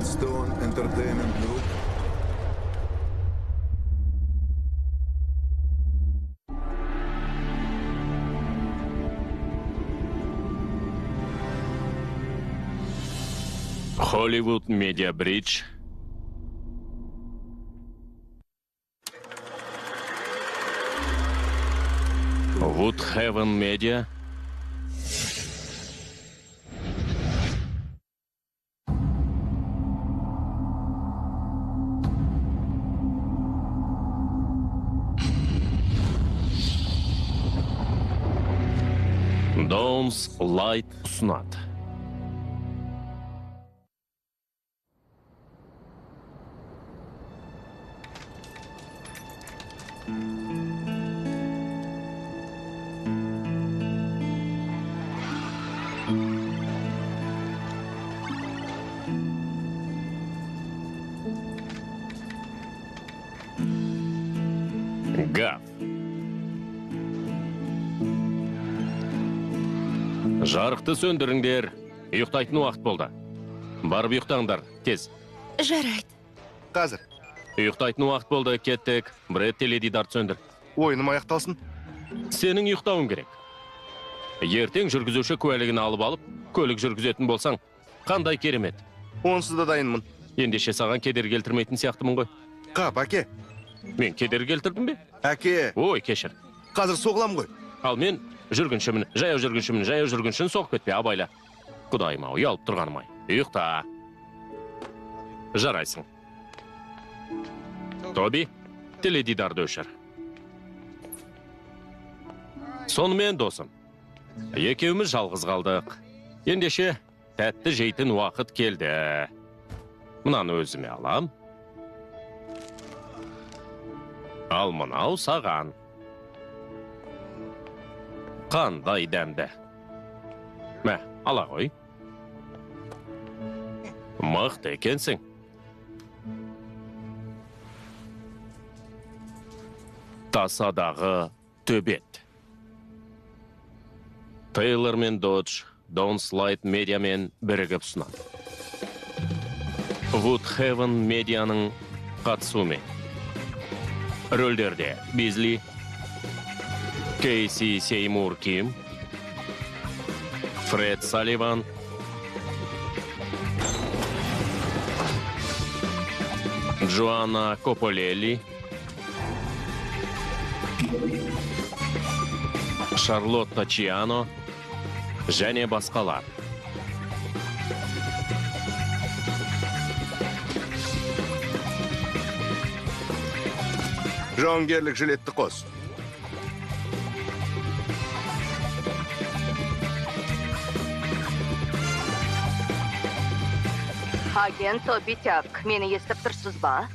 Stone Entertainment Group. Hollywood Media Bridge. Woodhaven Media. Dawn's Light ұсынады. Гав. Жарықты сөндіріңдер. Ұйықтайтын уақыт болды. Барып ұйықтаңдар, тез. Жарайды. Қазір. Ұйықтайтын уақыт болды, кеттік. Бред теледидарды сөндір. Ойыным аяқталсын. Сенің ұйықтауың керек. Ертең жүргізуші куәлігін алып алып, көлік жүргізетін болсаң, қандай керемет. Онсыз да дайынмын. Ендеше саған кедер келтірмейтін сияқтымын ғой. Қап, әке. Мен кедер келтірдім бе? Әке. Ой, кешір. Қазір соғылам ғой. Ал мен жүргіншімін, жаяу жүргіншін соғып кетпе, абайла. Құдайым-ау, ұялып тұрғаным-ай. Ұйықта. Жарайсың. Тоби, теледидарды өшір. Сонымен, досым, екеуміз жалғыз қалдық. Ендеше, тәтті жейтін уақыт келді. Мынаны өзіме алам. Ал мынау саған. Қандай дәмді. Мә, ала ғой. Мықты екенсің. Тасадағы төбет. Тейлор мен Додж Dawn's Light Media мен бірігіп ұсынады. Woodhaven Mediaның қатысуымен. Рөлдерде Бизли, Кейси Сеймур Ким, Фред Салливан, Джоанна Кополелли, Шарлотта Чиано және басқалар. Жауынгерлік жилетті қос. Агент Тобитяк, мені естіп тұрсыз ба?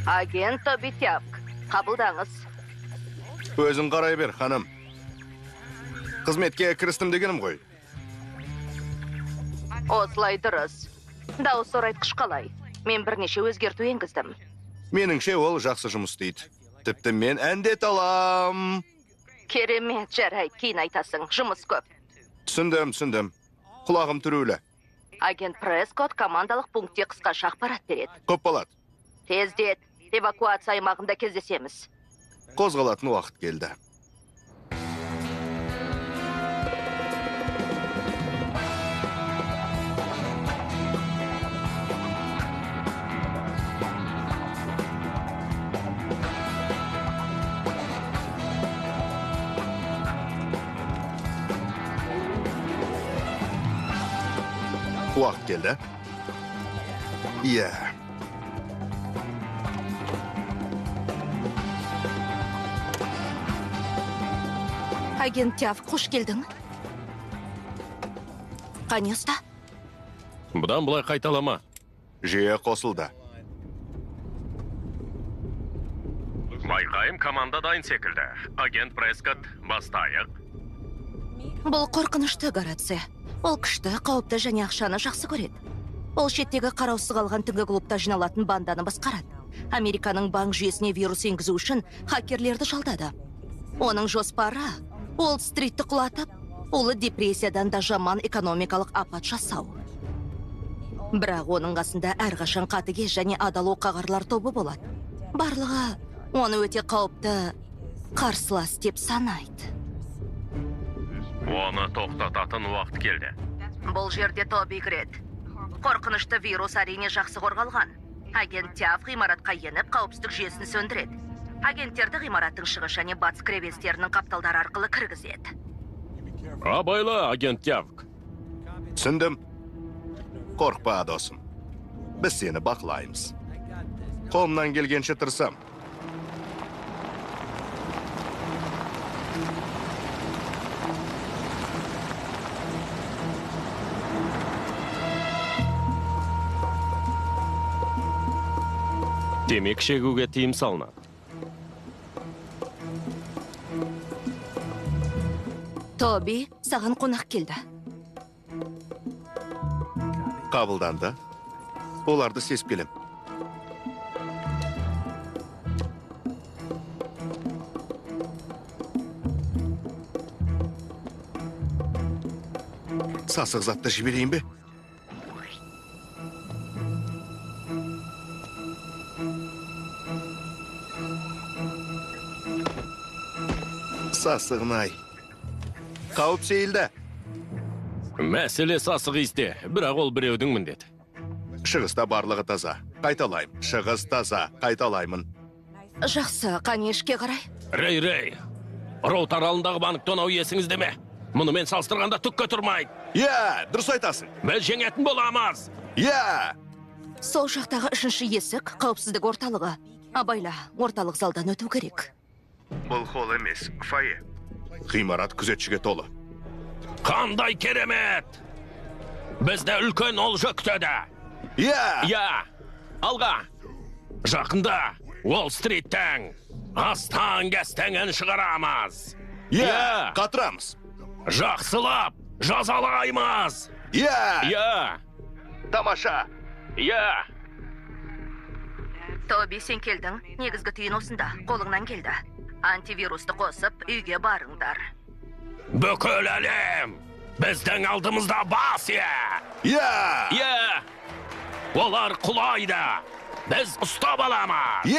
Агент Тобитяк, қабылдаңыз. Өзің қарай бер, ханым. Қызметке кірістім дегенім ғой. Осылай дұрыс. Дауыс орайтқыш қалай. Мен бірнеше өзгерту енгіздім. Меніңше ол жақсы жұмыс дейді. Тіпті мен әндет алам. Керемет, жарай, кейін айтасың. Жұмыс көп. Түсіндім. Құлағым түрулі. Агент Прескотт командалық пунктте қысқаша ақпарат береді. Көп болады. Тездет, эвакуация аймағында кездесеміз. Қозғалатын уақыт келді. Уақыт келді. Иә. Агент Тяв, қош келдің. Қане ұста? Бұдан бұлай қайталама. Жүйе қосылды. Байқайым команда дайын секілді. Агент Прескотт, бастайық. Бұл қорқынышты, Горация. Ол күшті, қауіпті және ақшаны жақсы көреді. Ол шеттегі қараусыз қалған түнгі клубта жиналатын банданы басқарады. Американың банк жүйесіне вирус енгізу үшін хакерлерді жалдады. Оның жоспары Уолл-стритті құлатып, ұлы депрессиядан да жаман экономикалық апат жасау. Бірақ оның қасында әрқашан қатыгез және адал оқағарлар тобы болады. Барлығы оны өте қауіпті қарсылас деп санайды. Оны тоқтататын уақыт келді. Бұл жерде Тоби кіреді. Қорқынышты вирус әрине жақсы қорғалған. Агент Тяв ғимаратқа еніп, қауіпсіздік жүйесін сөндіреді. Агенттерді ғимараттың шығыс және батыс кіреберістерінің қапталдары арқылы кіргізеді. Абайла, агент Тявк. Түсіндім. Қорқпа, досым. Біз сені бақылаймыз. Қолымнан келгенше тырысам. Демек шегуге тыйым салынады. Тоби, саған қонақ келді. Қабылданды. Оларды сезіп келем. Сасық затты жіберейін бе? Сасығын-ай. Қауіп сейілді. Мәселе сасық иісте, бірақ ол біреудің міндеті. Шығыста барлығы таза. Қайталайым. Шығыс таза. Қайталаймын. Жақсы, қане ішке қарай. Рей. Роут аралындағы банк тонау есіңізде ме? Мұнымен салыстырғанда түкке тұрмайды. Дұрыс айтасың. Біз жеңетін боламыз. Сол жақтағы 3-ші есік қауіпсіздік орталығы. Абайла, орталық залдан өту керек. Бұл холл емес, фойе. Ғимарат күзетшіге толы. Қандай керемет! Бізді үлкен олжа күтеді. Алға. Жақында Уолл-стриттен астан кестеңін шығарамыз. Қатырамыз. Жақсылап жазалаймыз. Тамаша. Тоби, сен келдің. Негізгі түйін осында. Қолыңнан келді. Антивирусты қосып, үйге барыңдар. Бүкіл әлем біздің алдымызда бас Олар құлайды. Біз ұстап аламыз.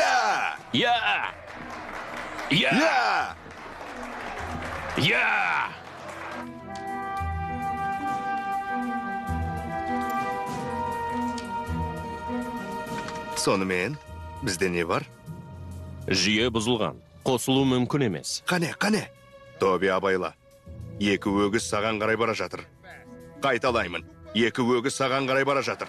Сонымен, бізде не бар? Жүйе бұзылған. Қосылу мүмкін емес. Қане. Тоби, абайла. 2 өгіз саған қарай бара жатыр. Қайталаймын. 2 өгіз саған қарай бара жатыр.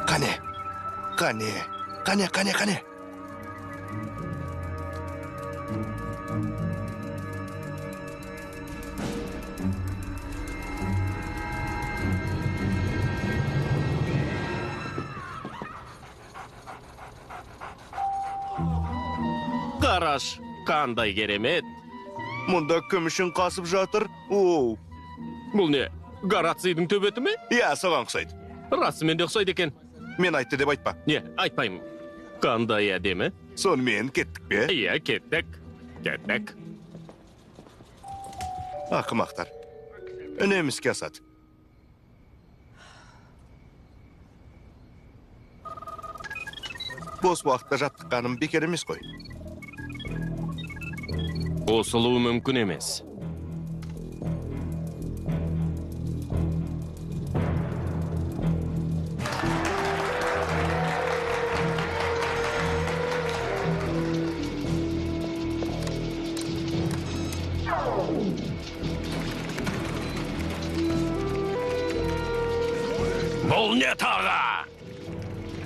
Қане. Қараш, қандай керемет. Мұнда күмішін қасып жатыр. Бұл не, Горацийдің төбеті ме? Соған ұқсайды. Расымен де ұқсайды екен. Мен айтты деп айтпа. Не, айтпаймын. Қандай әдемі? Сонымен кеттік бе? Кеттік. Ақымақтар. Үнеміске асады. Бос уақытта жаттыққаным бекер емес қой. Қосылу мүмкін емес. Бұл не таға?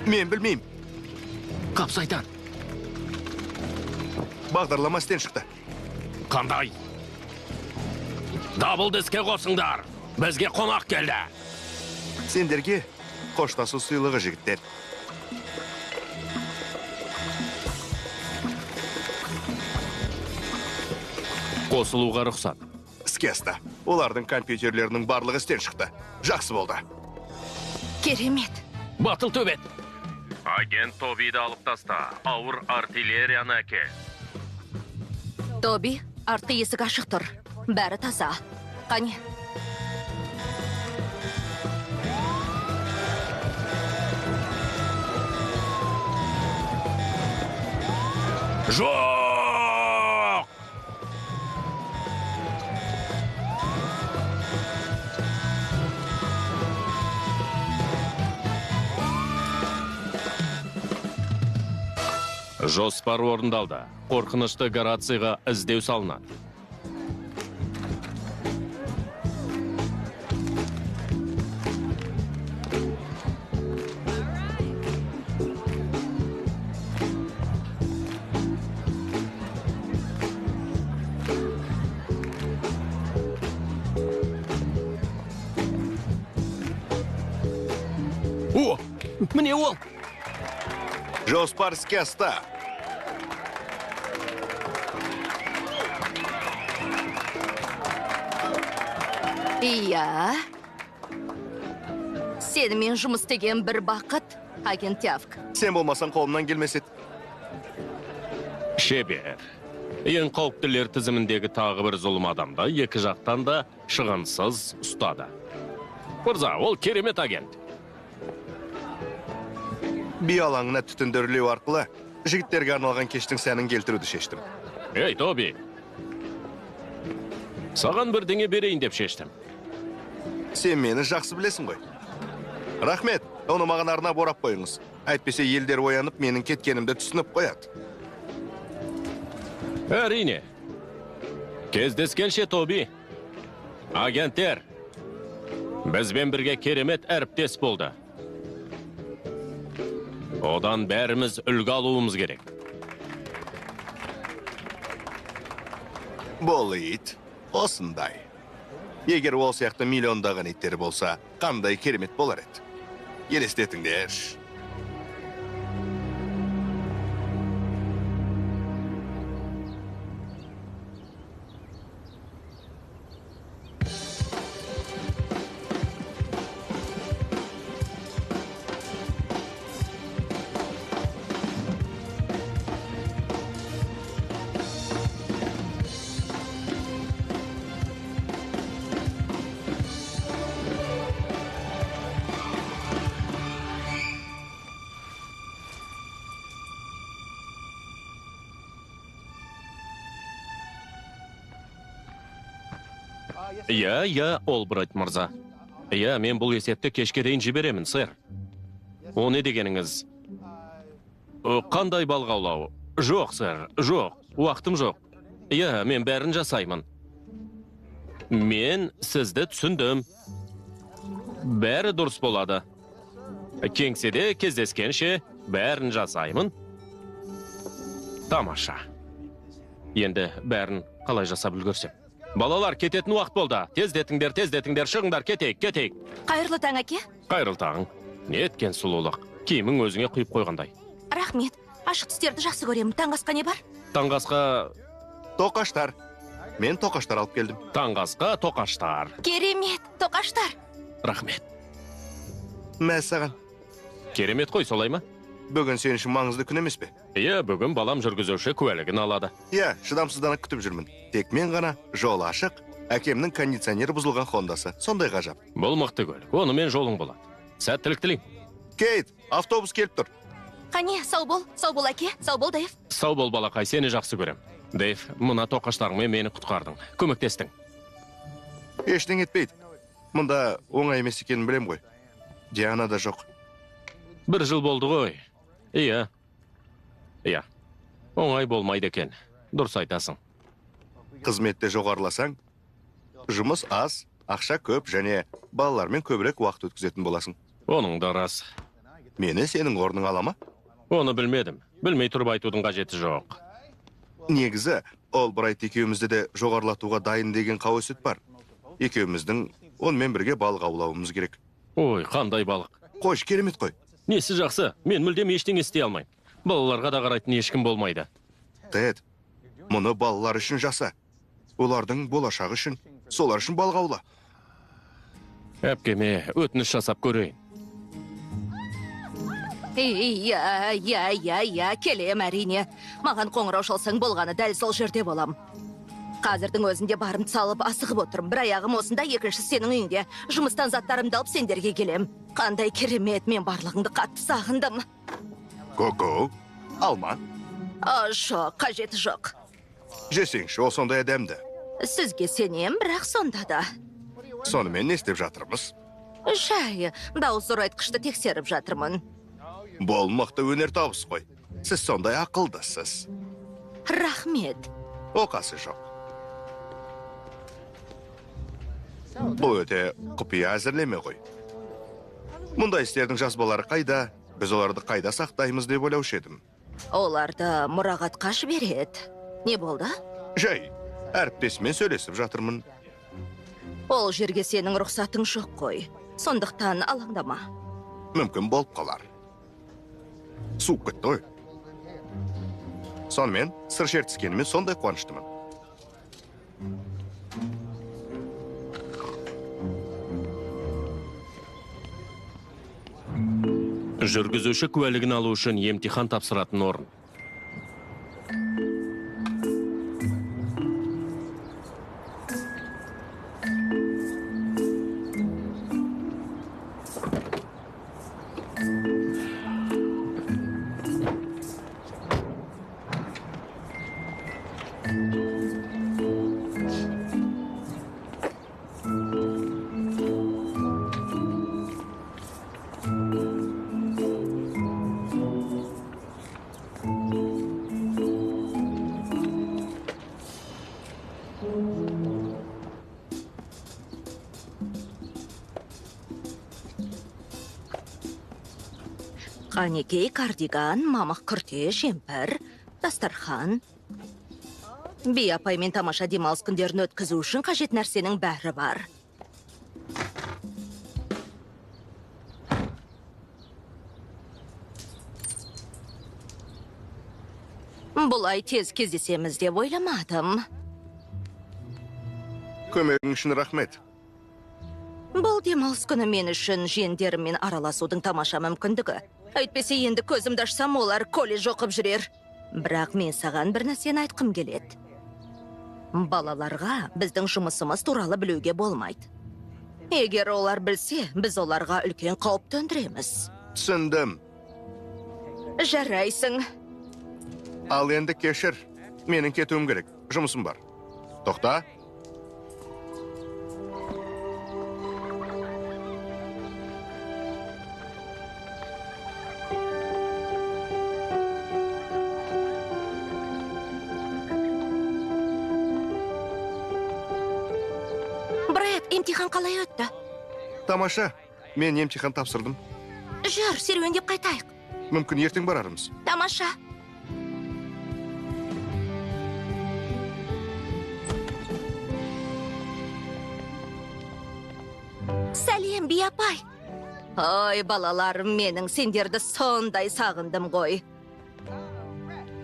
Мен білмеймін. Қапсайтан. Бағдарлама істен шықты. Қандай? Дабыл диске қосыңдар. Бізге қонақ келді. Сендерге қоштасу сыйлығы, жігіттер. Қосылуға рұқсат. Іске асты. Олардың компьютерлерінің барлығы істен шықты. Жақсы болды. Керемет. Батыл төбет. Агент Тобиді алып таста. Ауыр артиллерияны әке. Тоби, артқы есік ашық тұр. Бәрі таза. Қане. Жоқ! Жоспар орындалды. Қорқынышты Горацияға іздеу салынады. О, міне ол! Жоспар іске асты. Иә. Сенімен жұмыс істеген бір бақыт, агент Явк. Сен болмасаң қолымнан келмес еді. Шебер. Ең қауіптілер тізіміндегі тағы бір зұлым адамды екі жақтан да шығынсыз ұстады. Мырза, ол керемет агент. Би алаңына түтіндірлеу арқылы жігіттерге арналған кештің сәнін келтіруді шештім. Ей, Тоби. Саған бірдеңе берейін деп шештім. Сен мені жақсы білесің ғой. Рахмет, оны маған арнап орап қойыңыз. Әйтпесе елдер оянып, менің кеткенімді түсініп қояды. Әрине. Кездескенше, Тоби. Агенттер. Бізбен бірге керемет әріптес болды. Одан бәріміз үлгі алуымыз керек. Бұл ит, осындай. Егер ол сияқты миллиондаған иттер болса, қандай керемет болар еді. Елестетіңдер. Иә, Олбрайт мырза. Иә, мен бұл есепті кешке дейін жіберемін, сэр. О не дегеніңіз? Қандай балық аулау? Жоқ, сэр, жоқ. Уақытым жоқ. Иә, мен бәрін жасаймын. Мен сізді түсіндім. Бәрі дұрыс болады. Кеңседе кездескенше бәрін жасаймын. Тамаша. Енді бәрін қалай жасап үлгерсем. Балалар, кететін уақыт болды. Тездетіңдер, шығыңдар, кетейік. Қайырлы таң, әке. Қайырлы таң. Не еткен сұлулық. Киімің өзіңе құйып қойғандай. Рахмет. Ашық түстерді жақсы көремін. Таңғасқа не бар? Таңғасқа... Тоқаштар. Мен тоқаштар алып келдім. Таңғасқа тоқаштар. Керемет, тоқаштар. Рахмет. Мәссаған. Керемет қой, солай ма? Бүгін сен үшін маңызды күн емес пе? Иә, бүгін балам жүргізуші куәлігін алады. Иә, шыдамсызданып күтіп жүрмін. Тек мен ғана, жол ашық, әкемнің кондиционері бұзылған Хондасы. Сондай ғажап. Бұл мықты көлік. Онымен жолың болады. Сәттілік тілейм. Кейт, автобус келіп тұр. Қане, сау бол, әке. Сау бол, Дэйв. Сау бол, балақай, сені жақсы көрем. Дэйв, мына тоқаштарыңмен мені құтқардың. Көмектестің. Ештеңе етпейді. Мұнда оңай емес екенін білем ғой. Диана да жоқ. 1 жыл болды ғой. Иә. Оңай болмайды екен. Дұрыс айтасың. Қызметте жоғарыласаң, жұмыс аз, ақша көп және балалармен көбірек уақыт өткізетін боласың. Оның да рас. Мені сенің орның ала ма? Оны білмедім. Білмей тұрып айтудың қажеті жоқ. Негізі, Олбрайт екеумізді де жоғарылатуға дайын деген қауесет бар. Екеуміздің онымен бірге балық аулауымыз керек. Ой, қандай балық. Қош, керемет қой. Несі жақсы? Мен мүлдем ештеңе істей алмаймын. Балаларға да қарайтын ешкім болмайды. Тед, мұны балалар үшін жаса. Олардың болашағы үшін, солар үшін балық аула. Әпкеме өтініш жасап көрейін. Иә, келем әрине. Маған қоңырау шалсаң болғаны дәл сол жерде болам. Қазірдің өзінде барымды салып асығып отырмын. Бір аяғым осында, екінші сенің үйіңде. Жұмыстан заттарымды алып сендерге келем. Қандай керемет, мен барлығыңды қатты сағындым. Коко, алма. Жоқ, қажеті жоқ. Жесеңші, ол сондай әдемді. Сізге сенем, бірақ сонда да. Сонымен не істеп жатырмыз? Жай, дауыс ұрайтқышты тексеріп жатырмын. Бол мықты өнер табыс қой. Сіз сондай ақылдысыз. Рахмет. Оқасы жоқ. Бұл өте құпия әзірлеме ғой. Мұндай істердің жазбалары қайда, біз оларды қайда сақтаймыз деп ойлаушы едім. Оларды мұрағатқа жібереді. Не болды? Жай, әріптесімен сөйлесіп жатырмын. Ол жерге сенің рұқсатың жоқ қой. Сондықтан алаңдама. Мүмкін болып қалар. Суып кетті ғой. Сонымен, сыр шертіскенімен сондай қуаныштымын. Жүргізуші куәлігін алу үшін емтихан тапсыратын орын. Қанекей, кардиган, мамық күрте, жемпір, дастархан. Би апаймен тамаша демалыс күндерін өткізу үшін қажет нәрсенің бәрі бар. Бұлай тез кездесеміз деп ойламадым. Көмегің үшін рахмет. Бұл демалыс күні мен үшін жиендеріммен араласудың тамаша мүмкіндігі. Әйтпесе енді көзімді ашсам, олар колледж оқып жүрер. Бірақ мен саған бір нәрсені айтқым келеді. Балаларға біздің жұмысымыз туралы білуге болмайды. Егер олар білсе, біз оларға үлкен қауіп төндіреміз. Түсіндім. Жарайсың. Ал енді кешір. Менің кетуім керек. Жұмысым бар. Тоқта. Емтихан қалай өтті? Тамаша. Мен емтихан тапсырдым. Жүр, серуендеп қайтайық. Мүмкін ертең барарымыз. Тамаша. Сәлем, Би апай. Ой, балаларым менің, сендерді сондай сағындым ғой.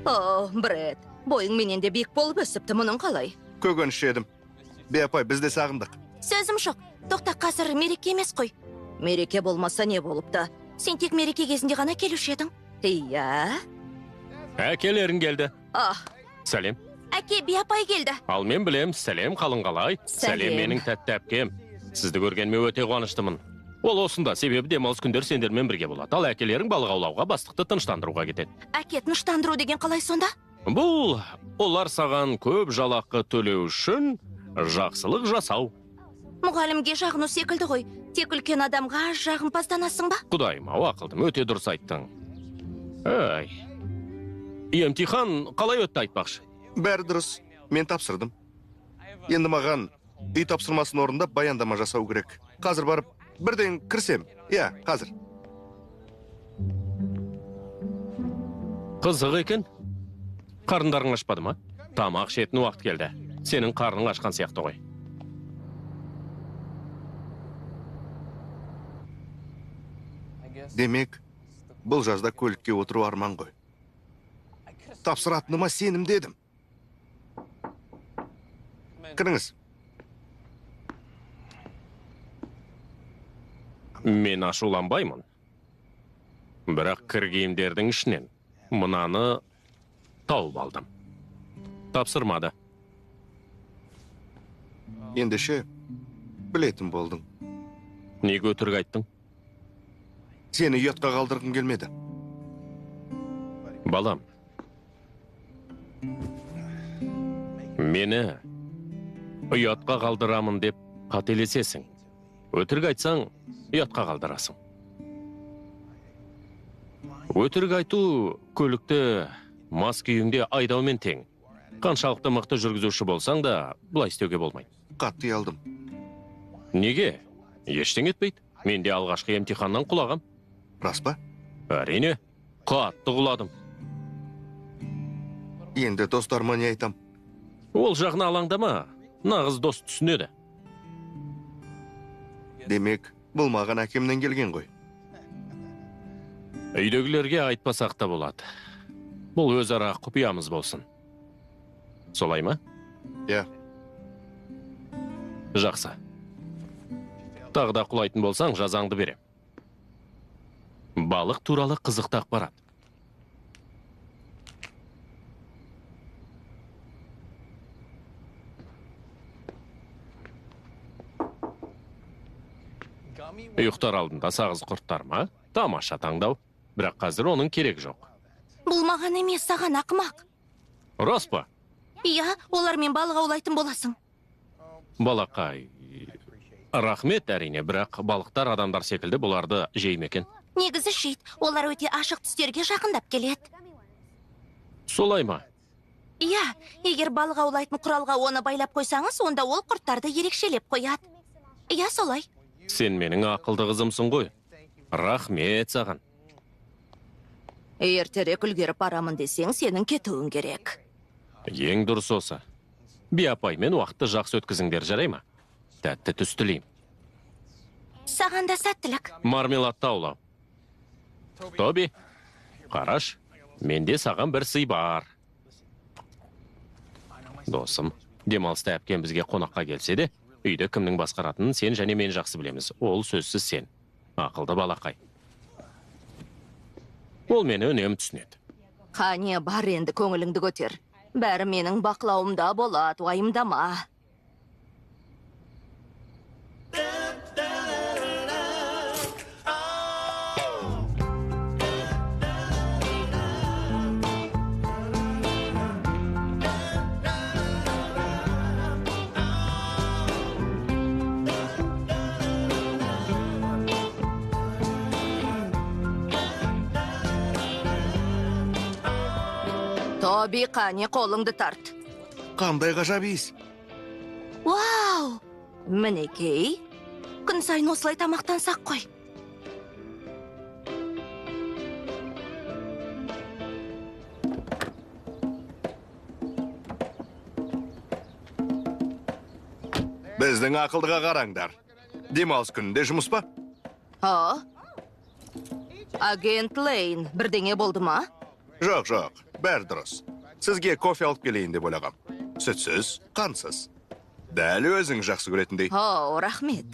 О, Бред, бойың менен де биік болып өсіпті, мұның қалай? Көгөніш едім. Би апай, біз де сағындық. Сөзім жоқ. Тоқта, қазір мереке емес қой. Мереке болмаса не болыпты? Сен тек мереке кезінде ғана келуші едің. Иә. Әкелерің келді. Сәлем. Әке, Би апай келді. Ал мен білем, сәлем, қалың қалай? Сәлем. Менің тәтті әпкем. Сізді көргеніме өте қуаныштымын. Ол осында, себебі демалыс күндер сендермен бірге болады. Ал әкелерің балық аулауға, бастықты тыныштандыруға кетеді. Әке, тыныштандыру деген қалай сонда? Бұл олар саған көп жалақы төлеу үшін жақсылық жасау. Мұғалімге жағыну секілді ғой. Тек үлкен адамға жағымпазданасың ба? Құдайым, ақылдым, өте дұрыс айттың. Ай. Емтихан қалай өтті айтпақшы? Бәрі дұрыс. Мен тапсырдым. Енді маған үй тапсырмасын орындап баяндама жасау керек. Қазір барып, бірден кірсем. Иә, қазір. Қызық екен. Қарындарың ашпады ма? Тамақ ішетін уақыт келді. Сенің қарның ашқан сияқты ғой. Демек, бұл жазда көлікке отыру арман ғой. Тапсыратыныма сенім дедім. Кіріңіз. Мен ашуланбаймын. Бірақ кір киімдердің ішінен мынаны тауып алдым. Тапсырмады. Ендеше білетін болдың. Неге өтірік айттың? Сені ұятқа қалдырғым келмеді. Балам, мені ұятқа қалдырамын деп қателесесің. Өтірік айтсаң, ұятқа қалдырасың. Өтірік айту көлікті мас күйіңде айдаумен тең. Қаншалықты мықты жүргізуші болсаң да, бұлай істеуге болмайды. Қатты алдым. Неге? Ештеңе етпейді. Мен де алғашқы емтиханнан құлағам. Рас па? Әрине, қатты құладым. Енді достарыма не айтам? Ол жағына алаңдама, нағыз дос түсінеді. Демек, бұл маған әкемнен келген ғой. Үйдегілерге айтпасақ та болады. Бұл өзара құпиямыз болсын. Солай ма? Иә. Жақсы. Тағы да құлайтын болсаң, жазаңды берем. Балық туралы қызықты ақпарат. Ұйықтар алдында сағыз құрттар ма? Тамаша таңдау. Бірақ қазір оның керек жоқ. Бұл маған емес, саған ақымақ. Рас па? Иә, олармен балық аулайтын боласың. Балақай. Рахмет әрине, бірақ балықтар адамдар секілді бұларды жеймекен. Негізі жейді, олар өте ашық түстерге жақындап келеді. Солай ма? Иә, егер балық аулайтын құралға оны байлап қойсаңыз, онда ол құрттарды ерекшелеп қояды. Иә, солай. Сен менің ақылды қызымсың ғой. Рахмет саған. Ертерек үлгеріп барамын десең, сенің кетуің керек. Ең дұрыс осы. Би апаймен уақытты жақсы өткізіңдер, жарай ма? Тәтті түс тілеймін. Саған да сәттілік. Мармеладты аулау. Тоби, қараш, менде саған бір сый бар. Досым, демалыста әпкем бізге қонаққа келсе де, үйді кімнің басқаратынын сен және мен жақсы білеміз. Ол сөзсіз сен. Ақылды балақай. Ол мені үнемі түсінеді. Қане бар енді көңіліңді көтер. Бәрі менің бақылауымда болады, уайымдама. Тоби, қане қолыңды тарт. Қандай ғажап иіс. Вау! Мінекей. Күн сайын осылай тамақтансақ қой. Біздің ақылдыға қараңдар. Демалыс күнінде жұмыс па? Агент Лейн, бірдеңе болды ма? Жоқ, бәрі дұрыс. Сізге кофе алып келейін деп ойлағам. Сүтсіз, қансыз. Дәл өзің жақсы көретіндей. Рахмет.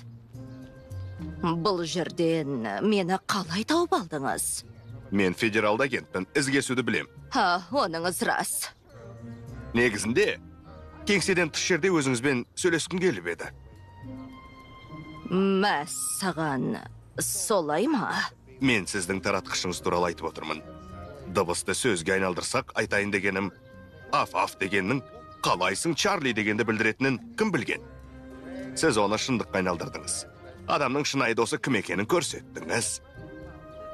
Бұл жерден мені қалай тауып алдыңыз? Мен федералды агентпін, ізгесуді білем. Оныңыз рас. Негізінде, кеңседен тыс жерде өзіңізбен сөйлескім келіп еді. Мәссаған, солай ма? Мен сіздің таратқышыңыз туралы айтып отырмын. Дыбысты сөзге айналдырсақ, айтайын дегенім, аф дегеннің, қалайсың Чарли дегенді білдіретінін кім білген? Сіз оны шындыққа айналдырдыңыз. Адамның шынайы досы кім екенін көрсеттіңіз.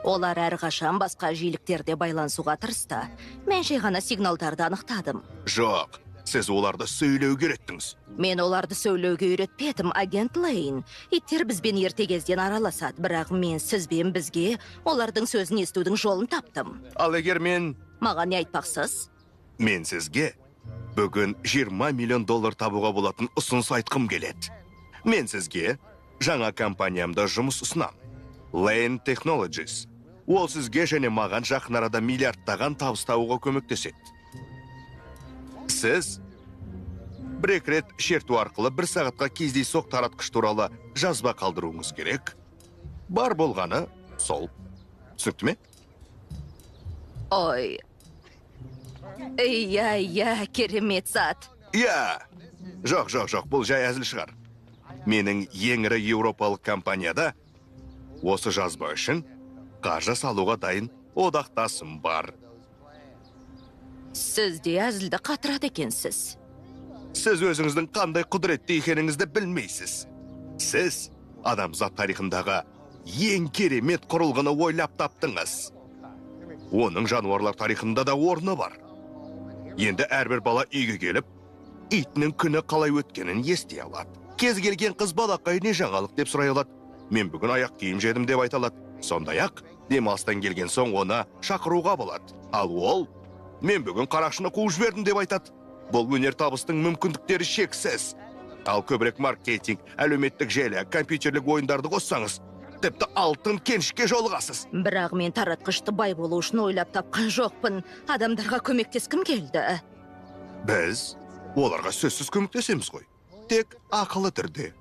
Олар әрқашан басқа жиіліктерде байланысуға тырысты. Мен жай ғана сигналдарды анықтадым. Жоқ, сіз оларды сөйлеуге үйреттіңіз. Мен оларды сөйлеуге үйретпедім, агент Лейн. Иттер бізбен ерте кезден араласады, бірақ мен сізбен бізге олардың сөзін естудің жолын таптым. Ал егер Маған не айтпақсыз? Мен сізге бүгін $20 миллион табуға болатын ұсыныс айтқым келеді. Мен сізге жаңа компаниямда жұмыс ұсынам. Lane Technologies. Ол сізге және маған жақын арада миллиардтаған табыс табуға көмектеседі. Сіз бір-екі рет шерту арқылы 1 сағатқа кездейсоқ таратқыш туралы жазба қалдыруыңыз керек. Бар болғаны сол. Түсінікті ме? Ой. Иә, керемет зат. Иә. Жоқ, бұл жай әзіл шығар. Менің ең ірі еуропалық компанияда осы жазба үшін қаржы салуға дайын одақтасым бар. Сіз де әзілді қатырады екенсіз. Сіз өзіңіздің қандай құдіретті екеніңізді білмейсіз. Сіз адамзат тарихындағы ең керемет құрылғыны ойлап таптыңыз. Оның жануарлар тарихында да орны бар. Енді әрбір бала үйге келіп, итінің күні қалай өткенін ести алады. Кез келген қыз балақай не жаңалық деп сұрай алады. Мен бүгін аяқ киім жедім деп айта алады. Сондай-ақ, демалыстан келген соң оны шақыруға болады. Ал ол, мен бүгін қарақшыны қуып жібердім деп айтады. Бұл өнер табыстың мүмкіндіктері шексіз. Ал көбірек маркетинг, әлеуметтік желі, компьютерлік ойындарды қоссаңыз, тіпті алтын кеншікке жолығасыз. Бірақ мен таратқышты бай болу үшін ойлап тапқан жоқпын. Адамдарға көмектескім келді. Біз оларға сөзсіз көмектесеміз ғой. Тек ақылы түрде.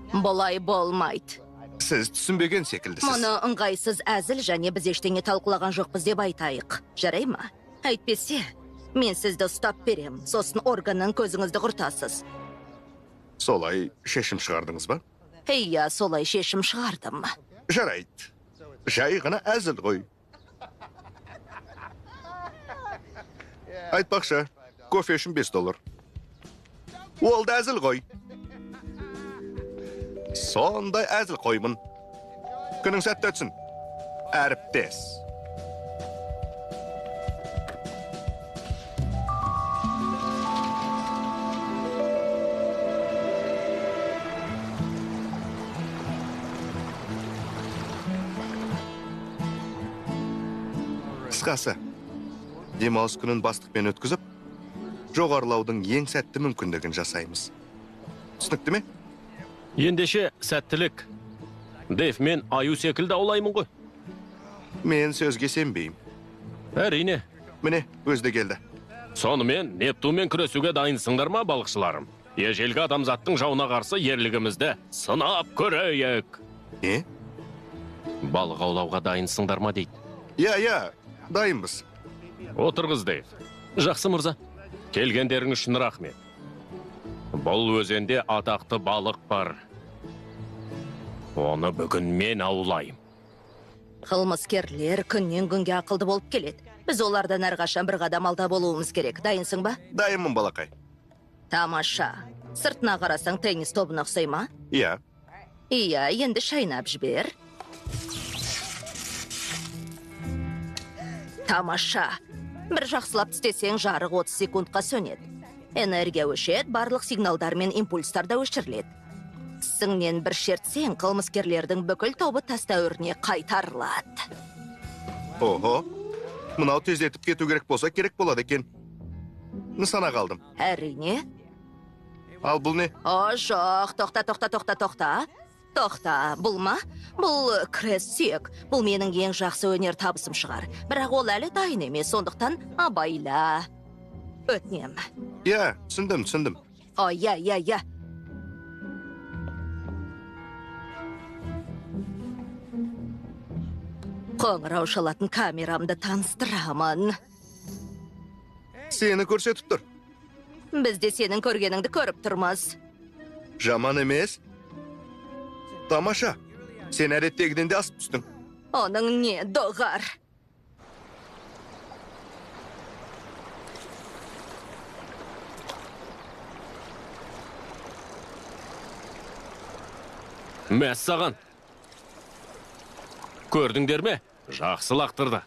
Бұлай болмайды. Сіз түсінбеген секілдісіз. Мұны ыңғайсыз әзіл және біз ештеңе талқылаған жоқпыз деп айтайық. Жарай ма? Әйтпесе, мен сізді ұстап берем. Сосын органның көзіңізді құртасыз. Солай шешім шығардыңыз ба? Иә, солай шешім шығардым. Жарайды. Жай ғана әзіл ғой. Айтпақшы, кофе үшін $5. Ол да әзіл ғой. Сондай әзіл қоймын. Күнің сәтті өтсін. Әріптес. Қысқасы, демалыс күнін бастықпен өткізіп, жоғарылаудың ең сәтті мүмкіндігін жасаймыз. Түсінікті ме? Ендеше сәттілік. Дэйв, мен аю секілді аулаймын ғой. Мен сөзге сенбеймін. Әрине. Міне, өзді келді. Сонымен Нептунмен күресуге дайынсыңдар ма, балықшыларым? Ежелгі адамзаттың жауына қарсы ерлігімізді сынап көрейік. Не? Балық аулауға дайынсыңдар ма дейді. Иә, дайынбыз. Отырғыз, Дэйв. Жақсы мырза. Келгендерің үшін рахмет. Бұл өзенде атақты балық бар. Оны бүгін мен аулайым. Қылмыскерлер күннен күнге ақылды болып келеді. Біз олардан әрқашан бір қадам алда болуымыз керек. Дайынсың ба? Дайынмын, балақай. Тамаша. Сыртына қарасаң теннис тобына ұқсай ма? Иә. Иә, енді шайнап жібер. Тамаша. Бір жақсылап істесең жарық 30 секундқа сөнеді. Энергия өшеді, барлық сигналдар мен импульстар да өшіріледі. Сіңнен бір шертсең, қылмыскерлердің бүкіл тобы тас дәуіріне қайтарылады. Ого, мынау тездетіп кету керек болса керек болады екен. Нысана қалдым. Әрине. Ал бұл не? О, жоқ, тоқта. Тоқта, бұл ма? Бұл крес-сүйек. Бұл менің ең жақсы өнер табысым шығар. Бірақ ол әлі дайын емес, сондықтан абайла. Өтінем. Иә, түсіндім. О, иә. Қоңырау шалатын камерамды таныстырамын. Сені көрсетіп тұр. Біз де сенің көргеніңді көріп тұрмыз. Жаман емес. Тамаша, сен әдеттегіден де асып түстің. Оның не, доғар? Мәс саған. Көрдіңдер ме? Жақсы лақтырды.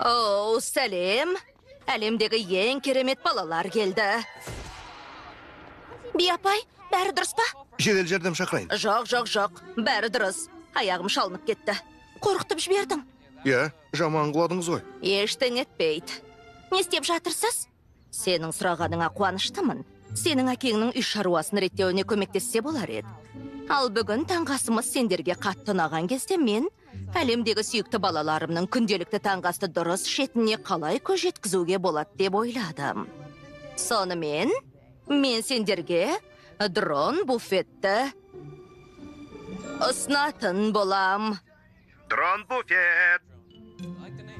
Оу, сәлем. Әлемдегі ең керемет балалар келді. Би апай, бәрі дұрыс па? Жедел жәрдем шақырайын. Жоқ. Бәрі дұрыс. Аяғым шалынып кетті. Қорқытып жібердің. Иә, жаман қыладыңыз ғой. Ештеңе етпейді. Не істеп жатырсыз? Сенің сұрағаныңа қуаныштымын. Сенің әкеңнің үй шаруасын реттеуіне көмектессе болар еді. Ал бүгін таңғасымыз сендерге қатты ұнаған кезде мен әлемдегі сүйікті балаларымның күнделікті таңғасты дұрыс шетіне қалай көз жеткізуге болады деп ойладым. Сонымен, мен сендерге дрон буфетті ұсынатын болам. Дрон буфет.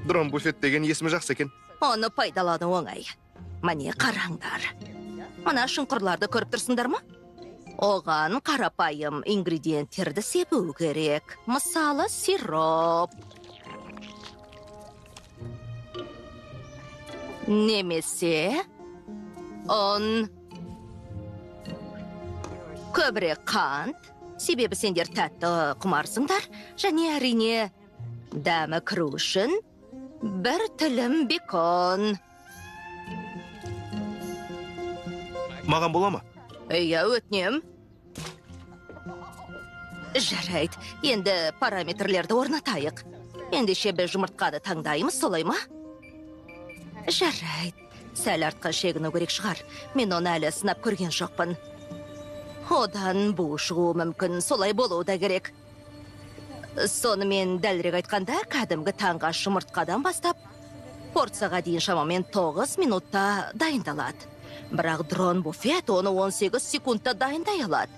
Дрон буфет деген есімі жақсы екен. Оны пайдалану оңай. Міне қараңдар. Мына шұңқырларды көріп тұрсыңдар ма? Оған қарапайым ингредиенттерді себу керек. Мысалы, сироп. Немесе ұн. Көбірек қант. Себебі сендер тәтті құмарсыңдар. Және әрине дәмі кіру үшін бір тілім бекон. Маған бола ма? Иә, өтінем. Жарайды, енді параметрлерді орнатайық. Ендеше біз жұмыртқаны таңдаймыз, солай ма? Жарайды, сәл артқа шегіну керек шығар. Мен оны әлі сынап көрген жоқпын. Одан бұл шығуы мүмкін, солай болуы да керек. Сонымен дәлірек айтқанда, кәдімгі таңғаш жұмыртқадан бастап, порцияға дейін шамамен 9 минутта дайындалады. Бірақ дрон буфет оны 18 секундта дайындай алады.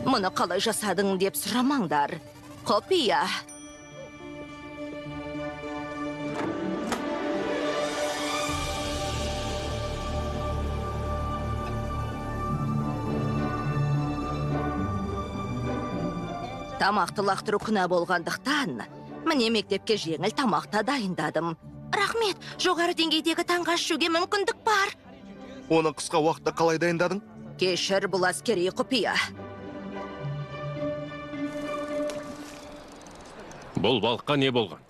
Мұны қалай жасадың деп сұрамаңдар. Құпия. Тамақты лақтыру күнә болғандықтан, міне мектепке жеңіл тамақта дайындадым. Рахмет, жоғары деңгейдегі таңға ішуге мүмкіндік бар. Оны қысқа уақытта қалай дайындадың? Кешір, бұл әскери құпия. Бұл балыққа не болған?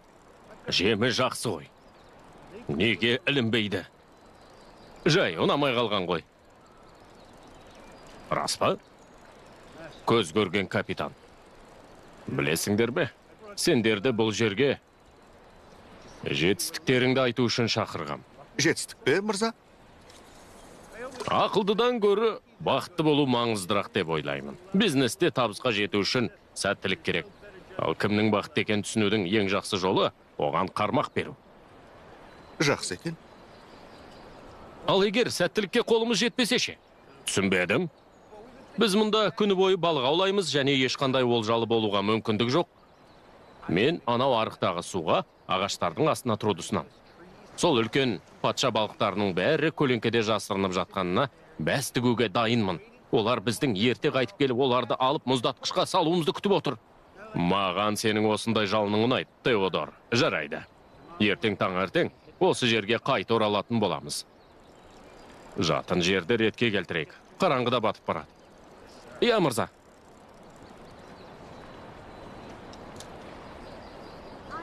Жемі жақсы ғой. Неге ілінбейді? Жай, ұнамай қалған ғой. Рас па? Көз көрген капитан. Білесіңдер бе? Сендерді бұл жерге жетістіктеріңді айту үшін шақырғам. Жетістік пе, мырза? Ақылдыдан көрі бақытты болу маңыздырақ деп ойлаймын. Бизнесте табысқа жету үшін сәттілік керек. Ал кімнің бақытты екенін түсінудің ең жақсы жолы оған қармақ беру. Жақсы екен. Ал егер сәттілікке қолымыз жетпесе ше? Түсінбедім. Біз мұнда күні бойы балық аулаймыз және ешқандай олжалы болуға мүмкіндік жоқ. Мен анау арықтағы суға ағаштардың астына тұруды ұсынам. Сол үлкен патша балықтарының бәрі көлеңкеде жасырынып жатқанына бәс тігуге дайынмын. Олар біздің ерте қайтып келіп, оларды алып мұздатқышқа салуымызды күтіп отыр. Маған сенің осындай жалының ұнайды, Теодор. Жарайды. Ертең таңертең осы жерге қайта оралатын боламыз. Жатын жерді ретке келтірейік. Қараңғыда батып барады. Иә, мырза.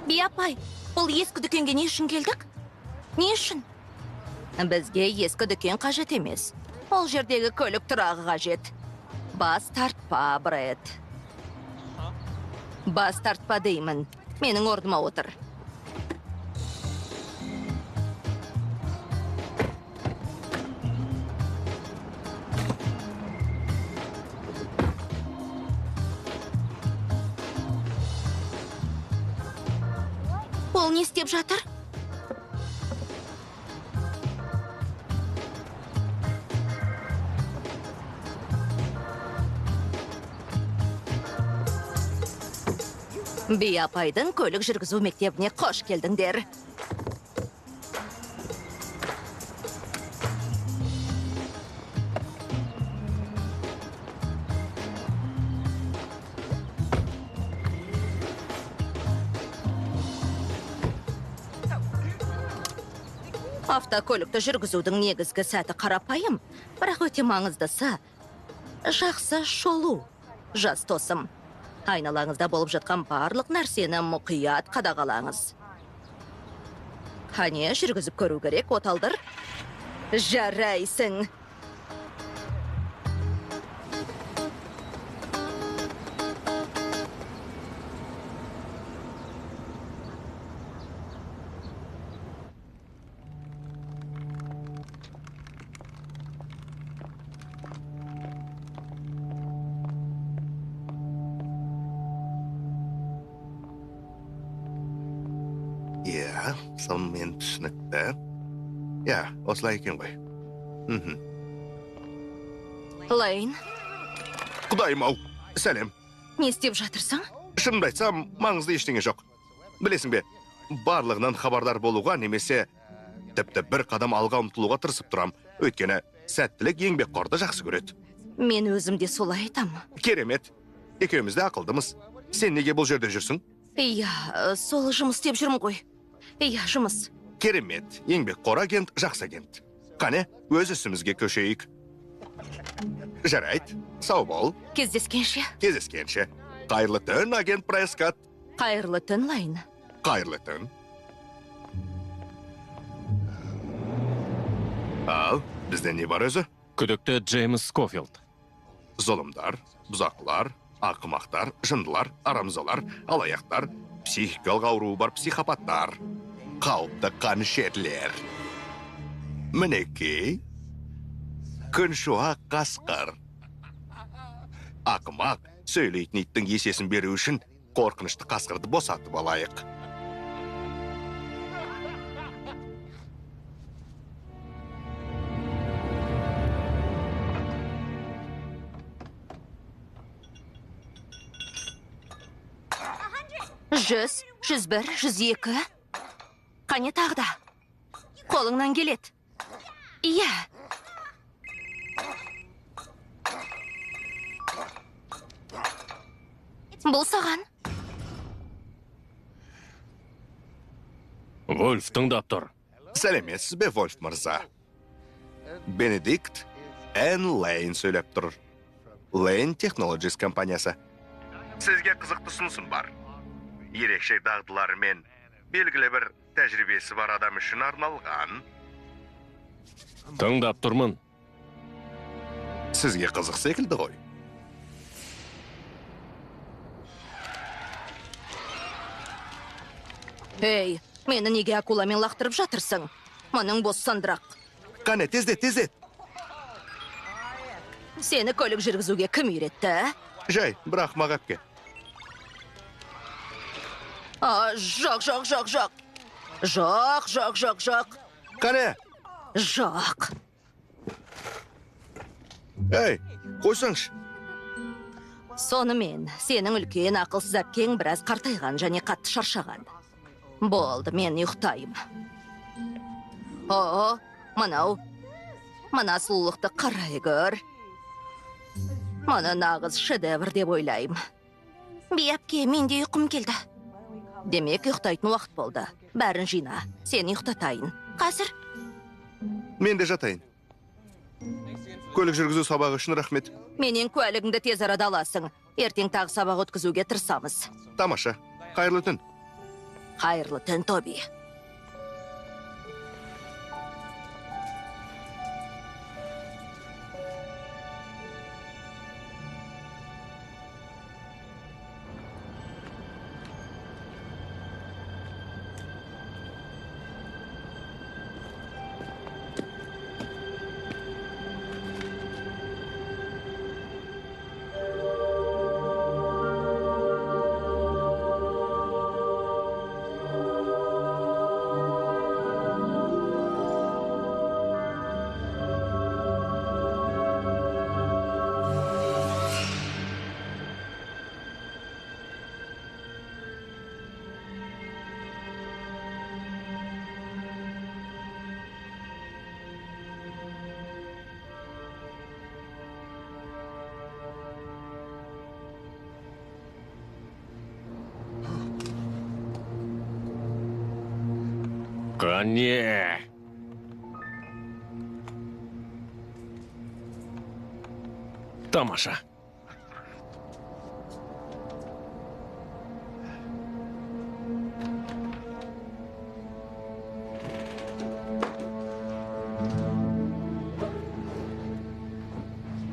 Би апай, бұл ескі дүкенге не үшін келдік? Не үшін? Бізге ескі дүкен қажет емес. Ол жердегі көлік тұрағы қажет. Бас тартпа, Бред. Бас тартпа деймін. Менің орныма отыр. Ол не істеп жатыр? Би апайдың көлік жүргізу мектебіне қош келдіңдер. Автокөлікті жүргізудің негізгі сәті қарапайым, бірақ өте маңыздысы жақсы шолу. Жас досым, айналаңызда болып жатқан барлық нәрсені мұқият қадағалаңыз. Қане, жүргізіп көру керек, оталдыр. Жарайсың. Иә, сонымен түсінікті. Иә, осылай екен ғой. Лейн, Құдайым-ау, сәлем. не істеп жатырсың? Шынымды айтсам, маңызды ештеңе жоқ. Білесің бе, барлығынан хабардар болуға немесе тіпті бір қадам алға ұмтылуға тырысып тұрам. Өйткені сәттілік еңбекқорды жақсы көреді. Мен өзім де солай айтам. Керемет. Екеуміз де ақылдымыз. Сен неге бұл жерде жүрсің? Иә, сол жұмыс істеп жүрмін ғой. Иә, жұмыс. Керемет. Еңбекқор агент, жақсы агент. Қане, өз ісімізге көшейік. Жарайды. Сау бол. Кездескенше. Кездескенше. Қайырлы түн, агент Прескотт. Қайырлы түн, Лейн. Қайырлы түн. Ал, бізде не бар өзі? Күдікті Джеймс Скофилд. Зұлымдар, бұзақылар, ақымақтар, жындылар, арамзалар, алаяқтар, психикалық ауруы бар психопаттар, қауіпті қанішерлер. Мінекей, күншуақ қасқыр. Ақымақ, сөйлейтін иттің есесін беру үшін қорқынышты қасқырды босатып алайық. Жүз, 101, 102. Қане тағда? Қолыңнан келет. Иә. Бұл саған. Вольф тыңдап тұр. Сәлеметсіз бе, Вольф мырза? Бенедикт Н. Лейн сөйлеп тұр. Лейн Technologies компаниясы. Сізге қызықты ұсынысым бар. Ерекше дағдылары мен белгілі бір тәжірибесі бар адам үшін арналған. Тыңдап тұрмын. Сізге қызық секілді ғой. Ей, мені неге акуламен лақтырып жатырсың? Мұның бос сандырақ. Қане, тездет. Сені көлік жүргізуге кім үйретті? Жай, бірақ мағапке. Жоқ. Қане? Жоқ. Ей, қойсаңшы. Сонымен, сенің үлкен ақылсыз әпкең біраз қартайған және қатты шаршаған. Болды, мен ұйықтайым. Мына сұлулықты қарай көр. Мұны нағыз шедевр деп ойлайым. Әпке, менде ұйқым келді. Демек, ұйықтайтын уақыт болды. Бәрін жина, сен ұйықтатайын. Қазір? Мен де жатайын. Көлік жүргізу сабағы үшін рахмет. Менен куәлігіңді тез арада аласың. Ертең тағы сабақ өткізуге тырысамыз. Тамаша. Қайырлы түн. Қайырлы түн, Тоби. Қане! Тамаша.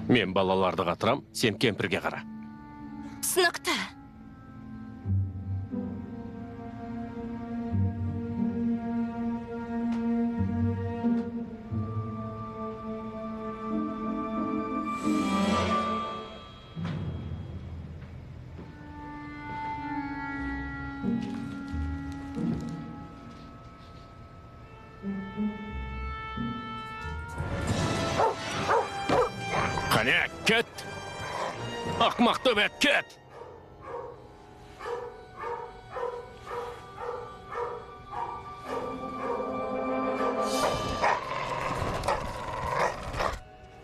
Мен балаларды қатырам, сен кемпірге қара. Сынықты. Кет! Ақмақ төбет, кет!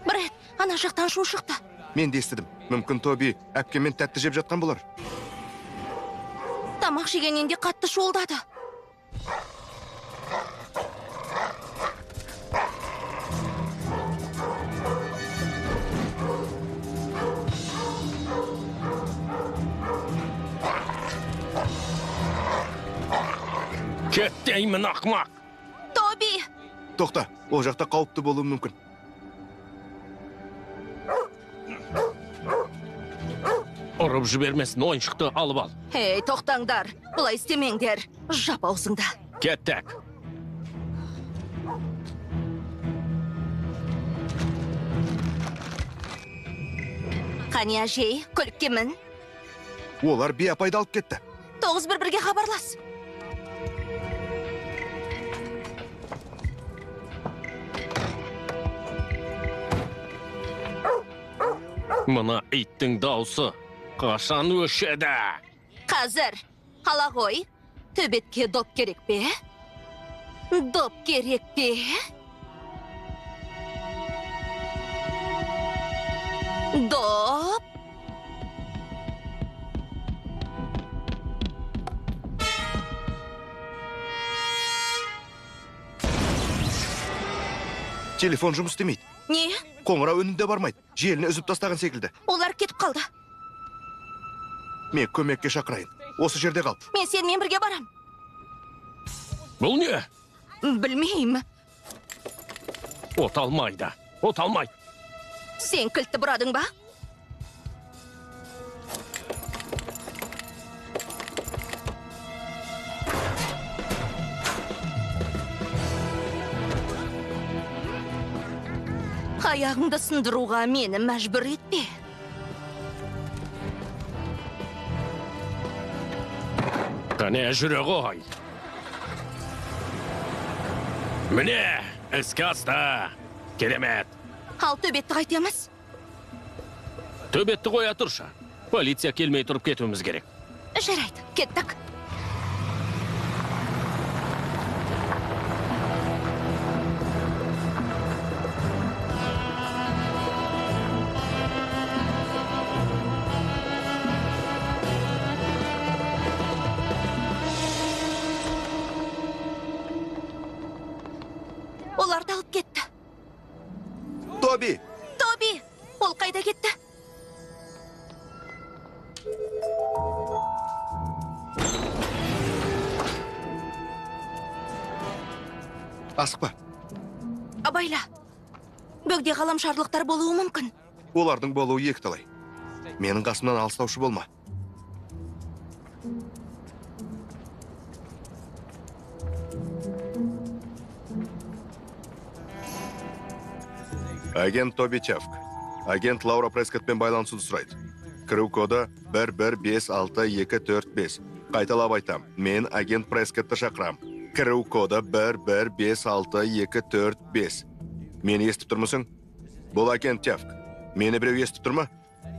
Бред, ана жақтан шу шықты. Мен де естідім. Мүмкін Тоби әпкемен тәтті жеп жатқан болар. Тамақ жегеннен де қатты шуылдады. Кет деймін, ақмақ! Тоби! Тоқта, ол жақта қауіпті болуы мүмкін. Ұрып жібермесін, ойыншықты алып ал. Ей, тоқтаңдар, бұлай істемеңдер. Жап аузыңда. Кеттік. Қане әжей, көлікке мін. Олар би апайды алып кетті. 911-ге хабарлас. Мына иттің даусы қашан өшеді? Қазір, ала ғой. Төбетке доп керек пе? Доп керек пе? Доп? Телефон жұмыс істемейді. Не? Қоңырау үнінде бармайды. Желіні үзіп тастаған секілді. Олар кетіп қалды. Мен көмекке шақырайын. Осы жерде қал. Мен сенімен бірге барам. Бұл не? Білмеймін. От алмайды. От алмайды. Сен кілтті бұрадың ба? Аяғыңды сындыруға мені мәжбүр етпе. Қане жүре ғой. Міне, іске асты. Керемет. Ал төбетті қайтеміз? Төбетті қоя тұршы. Полиция келмей тұрып кетуіміз керек. Жарайды, кеттік. Оларды алып кетті. Тоби! Тоби, ол қайда кетті? Асықпа. Абайла, бөгде ғаламшарлықтар болуы мүмкін. Олардың болуы екіталай. Менің қасымнан алыстаушы болма. Агент Тоби Чавк. Агент Лаура Прескоттпен байланысуды сұрайды. Кіру коды 115645. Қайталап айтам, мен агент Прескотты шақырам. Кіру коды 115645. Мені естіп тұрмысың? Бұл агент Чавк. Мені біреу естіп тұрма?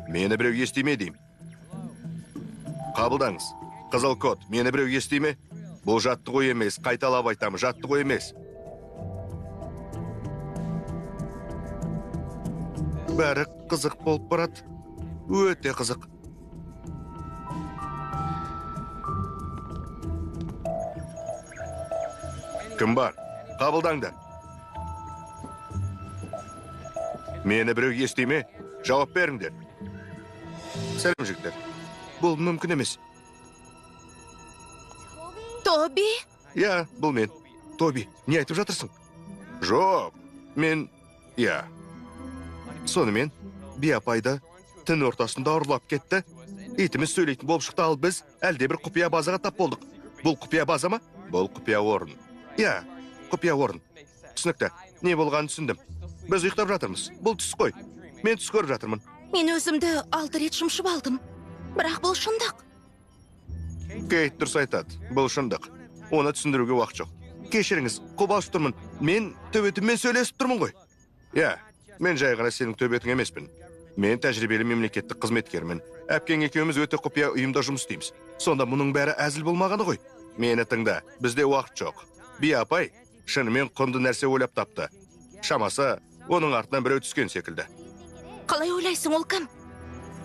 Мені біреу естиме дейм. Қабылдаңыз. Қызыл код. Мені біреу естиме? Бұл жаттығу емес. Қайталап айтам, жаттығу емес. Бәрі қызық болып барады. Өте қызық. Кім бар? Қабылдаңдар. Мені біреу естиме? Жауап беріңдер. Сәлем жігіттер. Бұл мүмкін емес. Тоби? Я, бұл мен. Тоби, не айтып жатырсың? Жоқ, мен... Я. Сонымен, би апайды түн ортасында ұрлап кетті. Итіміз сөйлейтін болып шықты, ал біз әлде бір құпия базаға тап болдық. Бұл құпия база ма? Бұл құпия орын. Я, құпия орын. Түсінікті, не болғанын түсіндім. Біз ұйықтап жатырмыз. Бұл түс қой. Мен түс көріп жатырмын. Мен өзімді 6 рет шымшып алдым. Бірақ бұл шындық. Кейт дұрыс айтады. Бұл шындық. Оны түсіндіруге уақыт жоқ. Кешіріңіз, қобалжып тұрмын. Мен төбетіммен сөйлесіп тұрмын ғой. Я, мен жай ғана сенің төбетің емеспін. Мен тәжірибелі мемлекеттік қызметкермін. Әпкең екеуміз өте құпия ұйымда жұмыс істейміз. Сонда мұның бәрі әзіл болмағаны ғой. Мені тыңда, бізде уақыт жоқ. Би апай шынымен құнды нәрсе ойлап тапты. Шамасы, оның артынан біреу түскен секілді. Қалай ойлайсың, ол кім?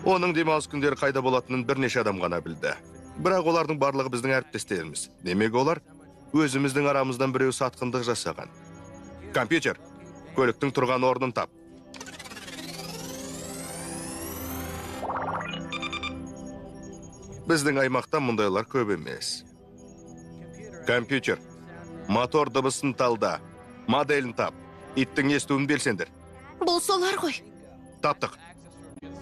Оның демалыс күндері қайда болатынын бірнеше адам ғана білді. Бірақ олардың барлығы біздің әріптестеріміз. Демек олар өзіміздің арамыздан біреу сатқындық жасаған. Компьютер, көліктің тұрған орнын тап. Біздің аймақта мұндайлар көп емес. Компьютер, мотор дыбысын талда, моделін тап. Иттің естуін белсендір. Бұл солар ғой. Таптық.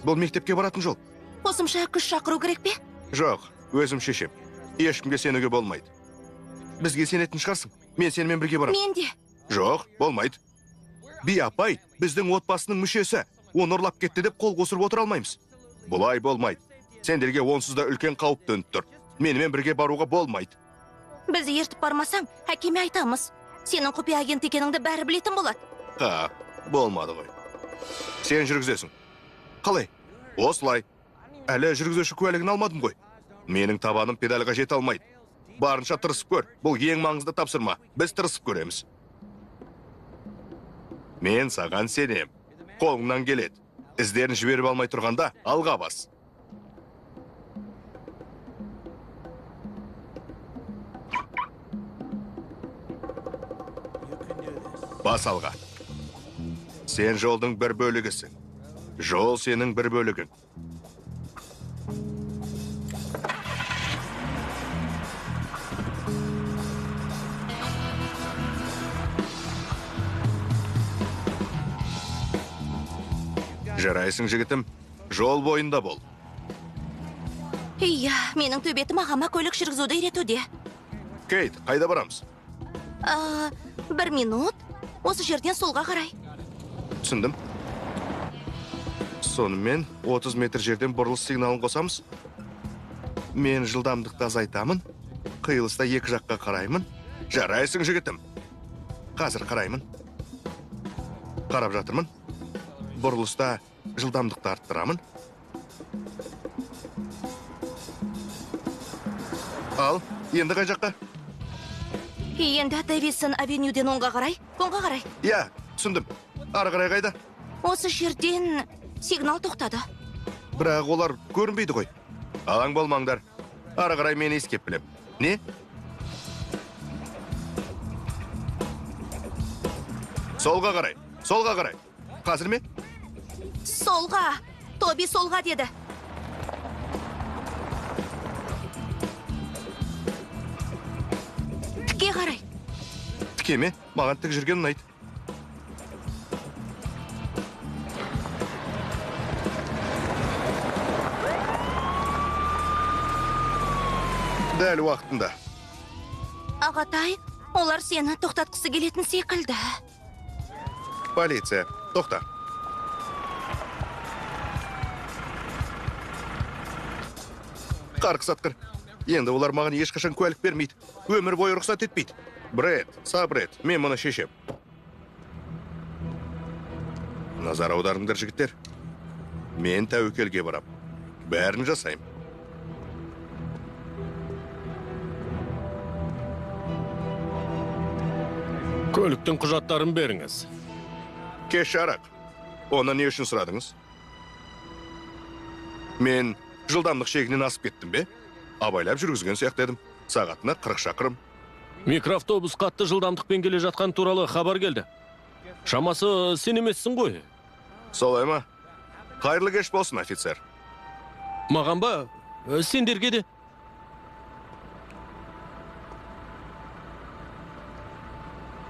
Бұл мектепке баратын жол. Қосымша күш шақыру керек пе? Жоқ, өзім шешем. Ешкімге сенуге болмайды. Бізге сенетін шығарсың. Мен сенімен бірге барам. Мен де. Жоқ, болмайды. Би апай біздің отбасының мүшесі. Оны ұрлап кетті деп қол қосырып отыра алмаймыз. Бұлай болмайды. Сендерге онсыз да үлкен қауіп төніп тұр. Менімен бірге баруға болмайды. Бізді ертіп бармасаң, әкеме айтамыз. Сенің құпия агент екеніңді бәрі білетін болады. Ха, болмады ғой. Сен жүргізесің. Қалай? Осылай. Әлі жүргізуші куәлігін алмадым ғой. Менің табаным педальға жете алмайды. Барынша тырысып көр. Бұл ең маңызды тапсырма. Біз тырысып көреміз. Мен саған сенем. Қолыңнан келеді. Іздерін жіберіп алмай тұрғанда алға бас. Бас алға. Сен жолдың бір бөлігісің. Жол сенің бір бөлігің. Жарайсың, жігітім. Жол бойында бол. Иә, менің төбетім ағама көлік жүргізуді үйретуде. Кейт, қайда барамыз? 1 минут. Осы жерден солға қарай. Түсіндім. Сонымен 30 метр жерден бұрылыс сигналын қосамыз. Мен жылдамдықты азайтамын. Қиылыста екі жаққа қараймын. Жарайсың, жігітім. Қазір қараймын. Қарап жатырмын. Бұрылыста жылдамдықты арттырамын. Ал, енді қай жаққа? Енді Дэвисон авенюден оңға қарай. Оңға қарай. Я, түсіндім. Ары қарай қайда? Осы жерден сигнал тоқтады. Бірақ олар көрінбейді ғой. Алаң болмаңдар. Ары қарай мені ескеп білем. Не? Солға қарай. Солға қарай. Қазір ме? Солға. Тоби солға деді. Тіке қарай. Тіке ме? Маған тік жүрген ұнайды. Дәл уақытында. Ағатай, олар сені тоқтатқысы келетін секілді. Полиция, тоқта. Қарқыс атқыр. Енді олар маған ешқашан куәлік бермейді. Өмір бойы рұқсат етпейді. Бред, сабред, мен мұны шешем. Назар аударыңдар, жігіттер. Мен тәуекелге барам. Бәрін жасайым. Көліктің құжаттарын беріңіз. Кеш арақ. Оны не үшін сұрадыңыз? Мен жылдамдық шегінен асып кеттім бе? Абайлап жүргізген сияқты едім. Сағатына 40 шақырым. Микроавтобус қатты жылдамдықпен келе жатқан туралы хабар келді. Шамасы сен емессің ғой. Солай ма? Қайырлы кеш болсын, офицер. Маған ба? Сендерге де.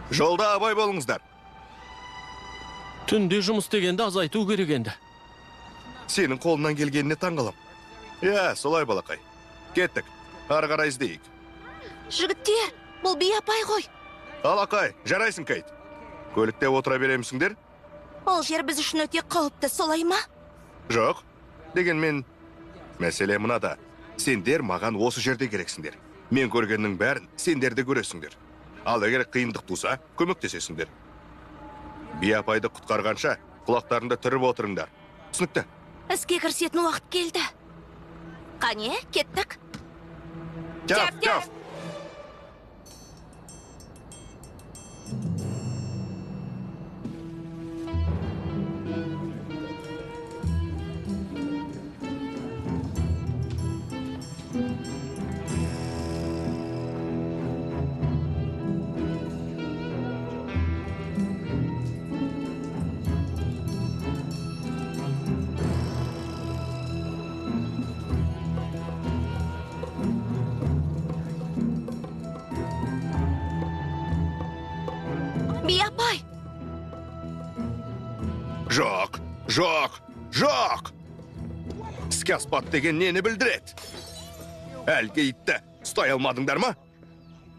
Жолда абай болыңыздар. Түнде жұмыс дегенді азайту керек енді. Сенің қолынан келгеніне таңғалам. Я, солай балақай. Кеттік. Ары қарай іздейік. Жігіттер, бұл Би апай ғой. Алақай, жарайсың, Кейт. Көлікте отыра беремісіңдер? Ол жер біз үшін өте қауіпті, солай ма? Жоқ. Дегенмен, мәселе мынада. Сендер маған осы жерде керексіңдер. Мен көргеннің бәрін сендер де көресіңдер. Ал егер қиындық туса, көмектесесіңдер. Би апайды құтқарғанша құлақтарында түріп отырыңдар. Түсінікті. Іске кірісетін уақыт келді. Қане, кеттік. Тяф, тяф. Би апай, Жоқ, жоқ, жоқ. Іске аспады деген нені білдіреді? Әлгі итті ұстай алмадыңдар ма?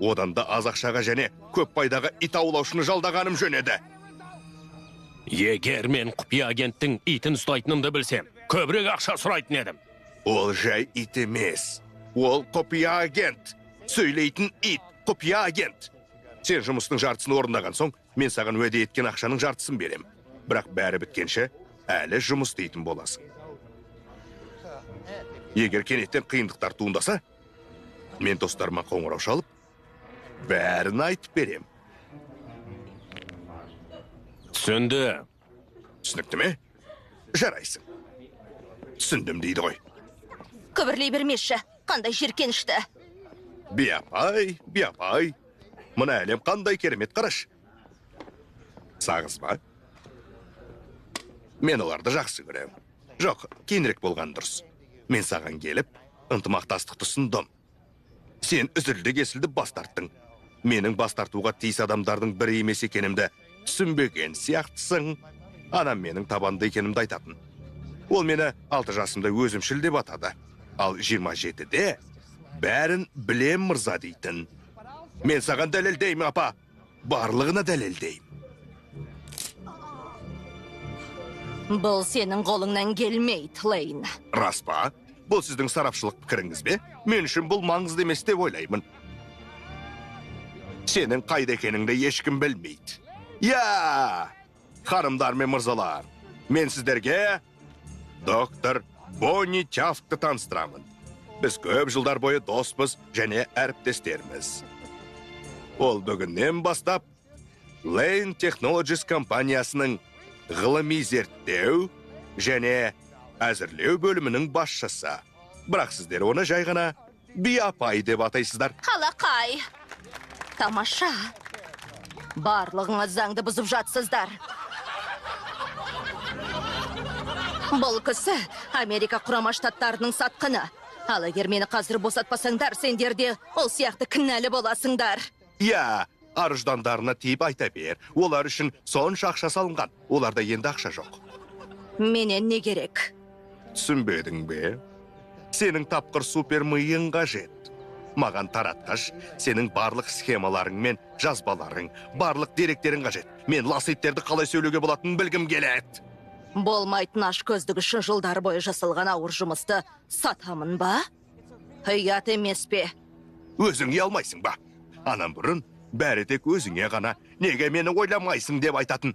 Одан да аз ақшаға және көп пайдаға ит аулаушыны жалдағаным жөн еді. Егер мен құпия агенттің итін ұстайтынымды білсем, көбірек ақша сұрайтын едім. Ол жай ит емес. Ол құпия агент. Сөйлейтін ит, құпия агент. Сен жұмыстың жартысын орындаған соң, мен саған уәде еткен ақшаның жартысын берем. Бірақ бәрі біткенше, әлі жұмыс дейтін боласың. Егер кенеттен қиындықтар туындаса, мен достарыма қоңырау шалып, бәрін айтып берем. Түсінді. Түсінікті ме? Жарайсың. Түсіндім дейді ғой. көбірлей бермеші. Қандай жеркенішті. Биапай, биапай. Мына әлем қандай керемет қараш. Сағыз ба? Мен оларды жақсы көрем. Жоқ, кейінірек болған дұрыс. Мен саған келіп, ынтымақтастықты ұсындым. Сен үзілді кесілді бас тарттың. Менің бас тартуға тиіс адамдардың бірі емес екенімді түсінбеген сияқтысың. Анам менің табанды екенімді айтатын. Ол мені 6 жасымда өзімшіл деп атады. Ал 27-де бәрін білем мырза дейтін. Мен саған дәлелдеймін, апа. Барлығына дәлелдеймін. Бұл сенің қолыңнан келмейді, Лейн. Рас па? Бұл сіздің сарапшылық пікіріңіз бе? Мен үшін бұл маңызды емес деп ойлаймын. Сенің қайда екеніңді ешкім білмейді. Я! Ханымдар мен мырзалар, мен сіздерге доктор Бонни Тяфтты таныстырамын. Біз көп жылдар бойы доспыз және әріптестерміз. Ол бүгіннен бастап Lane Technologies компаниясының ғылыми зерттеу және әзірлеу бөлімінің басшысы. Бірақ сіздер оны жай ғана биапай деп атайсыздар. Қалақай. Тамаша. Барлығыңыз заңды бұзып жатсыздар. Бұл кісі Америка құрама штаттарының сатқыны. Ал егер мені қазір босатпасаңдар, сендер де ол сияқты кінәлі боласыңдар. Я, арыждандарына тиіп айта бер. Олар үшін сонша ақша салынған. Оларда енді ақша жоқ. Менен не керек? Түсінбедің бе? Сенің тапқыр супер миың қажет. Маған таратқаш, сенің барлық схемаларың мен жазбаларың, барлық деректерің қажет. Мен ласиттерді қалай сөйлеуге болатынын білгім келеді. Болмайтын аш көздік үшін жылдар бойы жасалған ауыр жұмысты сатамын ба? Ұят емес пе? Өзің ұялмайсың ба? Анам бұрын бәрі тек өзіңе ғана, неге мені ойламайсың деп айтатын.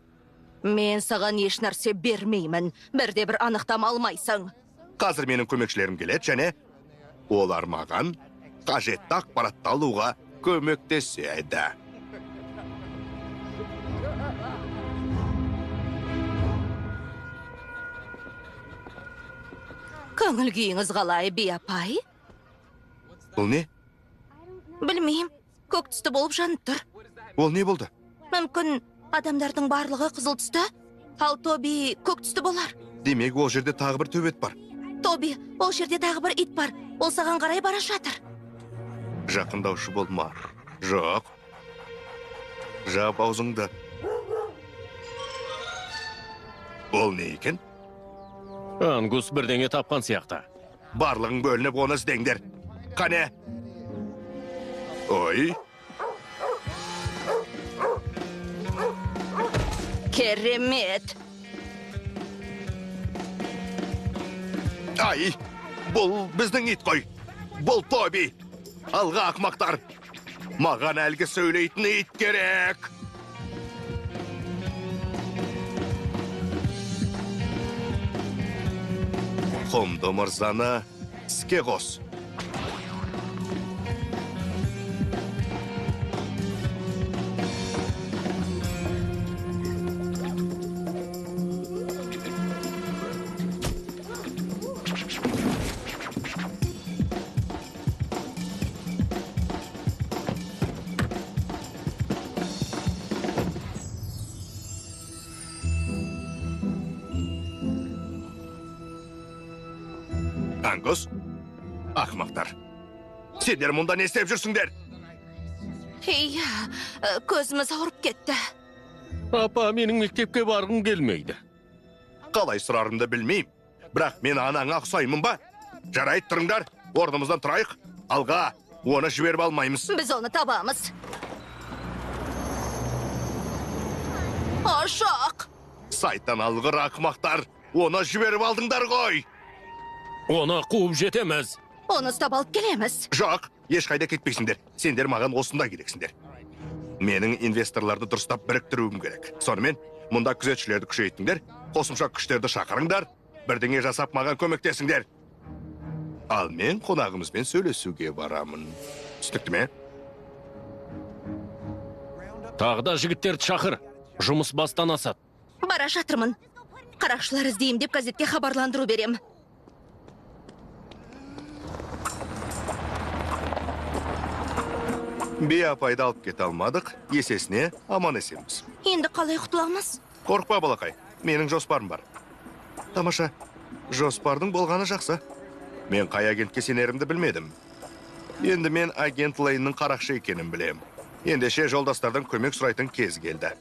Мен саған еш нәрсе бермеймін. Бірде бір анықтама алмайсың. Қазір менің көмекшілерім келеді және олар маған қажетті ақпаратты алуға көмектеседі. Көңіл күйіңіз қалай, биапай? Бұл не? Білмеймін. Көк түсті болып жанып тұр. Ол не болды? Мүмкін адамдардың барлығы қызыл түсті, ал Тоби көк түсті болар. Демек, ол жерде тағы бір төбет бар. Тоби, ол жерде тағы бір ит бар. Ол саған қарай бара жатыр. Жақындаушы болма. Жоқ. Жап аузыңды. Ол не екен? Ангус бірдеңе тапқан сияқты. Барлығың бөлініп оны іздеңдер. Қане? Ой. Керемет. Ай, бұл біздің ит қой. Бұл Тоби. Алға ақмақтар. Маған әлгі сөйлейтін ит керек. Хомды мырзаны іске қос. Аңғыз, ақымақтар. Сендер мұнда не істеп жүрсіңдер? Иә, көзіміз ауырып кетті. Апа, менің мектепке барғым келмейді. Қалай сұрарымды білмеймін. Бірақ мен анаңа ұқсаймын ба? Жарайды, тұрыңдар, орнымыздан тұрайық. Алға, оны жіберіп алмаймыз. Біз оны табамыз. Ашақ! Сайтан алғыр ақымақтар, оны жіберіп алдыңдар ғой. Оны қуып жетеміз. Оны ұстап алып келеміз. Жоқ, ешқайда кетпейсіңдер. Сендер маған осында керексіңдер. Менің инвесторларды дұрыстап біріктіруім керек. Сонымен, мұнда күзетшілерді күшейтіңдер, қосымша күштерді шақырыңдар, бірдеңе жасап маған көмектесіңдер. Ал мен қонағымызбен сөйлесуге барамын. Түсінікті ме? Тағы да жігіттерді шақыр. Жұмыс бастан асады. Бара жатырмын. Қарақшылар іздейім деп газетке хабарландыру берем. Апайды алып кете алмадық, есесіне аман есенбіз. Енді қалай құтыламыз? Қорықпа, балақай, менің жоспарым бар. Тамаша, жоспардың болғаны жақсы. Мен қай агентке сенерімді білмедім. Енді мен агент Лейннің қарақшы екенін білем. Ендеше жолдастардан көмек сұрайтын кез келді.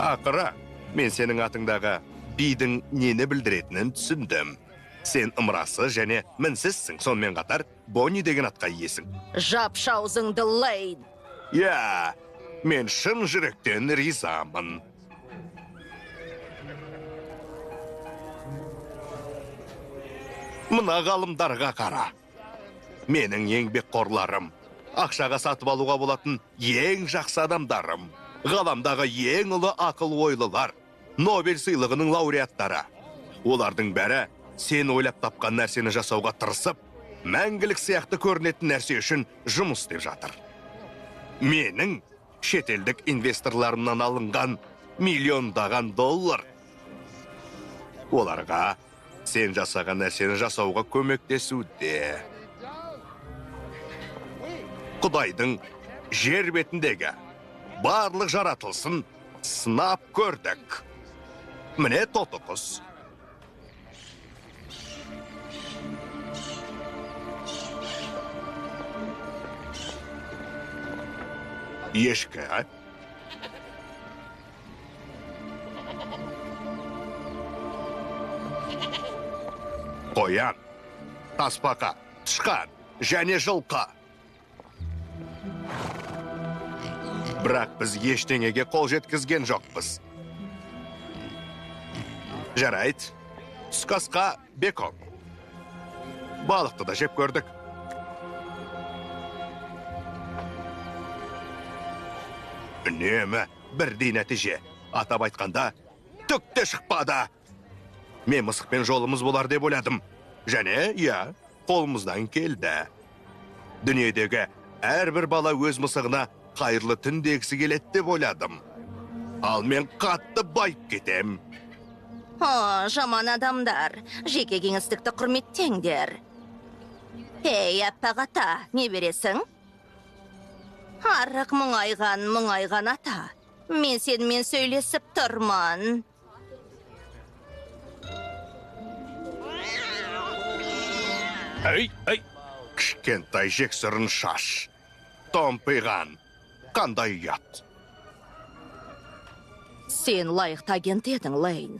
Ақыры, мен сенің атыңдағы бидің нені білдіретінін түсіндім. Сен ымырасы және мінсізсің, сонымен қатар Бонни деген атқа иесің. Жап шаузыңды, Лейн. Я, мен шын жүректен ризамын. Мына ғалымдарға қара. Менің еңбекқорларым, ақшаға сатып алуға болатын ең жақсы адамдарым. Ғаламдағы ең ұлы ақыл ойлылар, Нобель сыйлығының лауреаттары. Олардың бәрі сен ойлап тапқан нәрсені жасауға тырысып, мәңгілік сияқты көрінетін нәрсе үшін жұмыс істеп жатыр. Менің шетелдік инвесторларымнан алынған миллиондаған доллар. Оларға сен жасаған нәрсені жасауға көмектесуде. Құдайдың жер бетіндегі барлық жаратылсын сынап көрдік. Міне тоты құс. Ешкі. Қоян, тасбақа, тышқан және жылқы. Бірақ біз ештеңеге қол жеткізген жоқпыз. Жарайды, түскі асқа бекон. Балықты да жеп көрдік. Үнемі бірдей нәтиже. Атап айтқанда, түк те шықпады. Мен мысықпен жолымыз болар деп ойладым. Және, қолымыздан келді. Дүниедегі әрбір бала өз мысығына қайырлы түн дегісі келеді деп ойладым. Ал мен қатты байып кетем. Жаман адамдар, жеке кеңістікті құрметтеңдер. Ей, аппақ ата, не бересің? Арық мұңайған ата. Мен сенімен сөйлесіп тұрман. Ай. Кішкентай жексұрын шаш. Томпиған. Қандай ұят. Сен лайықты агент едің, Лейн.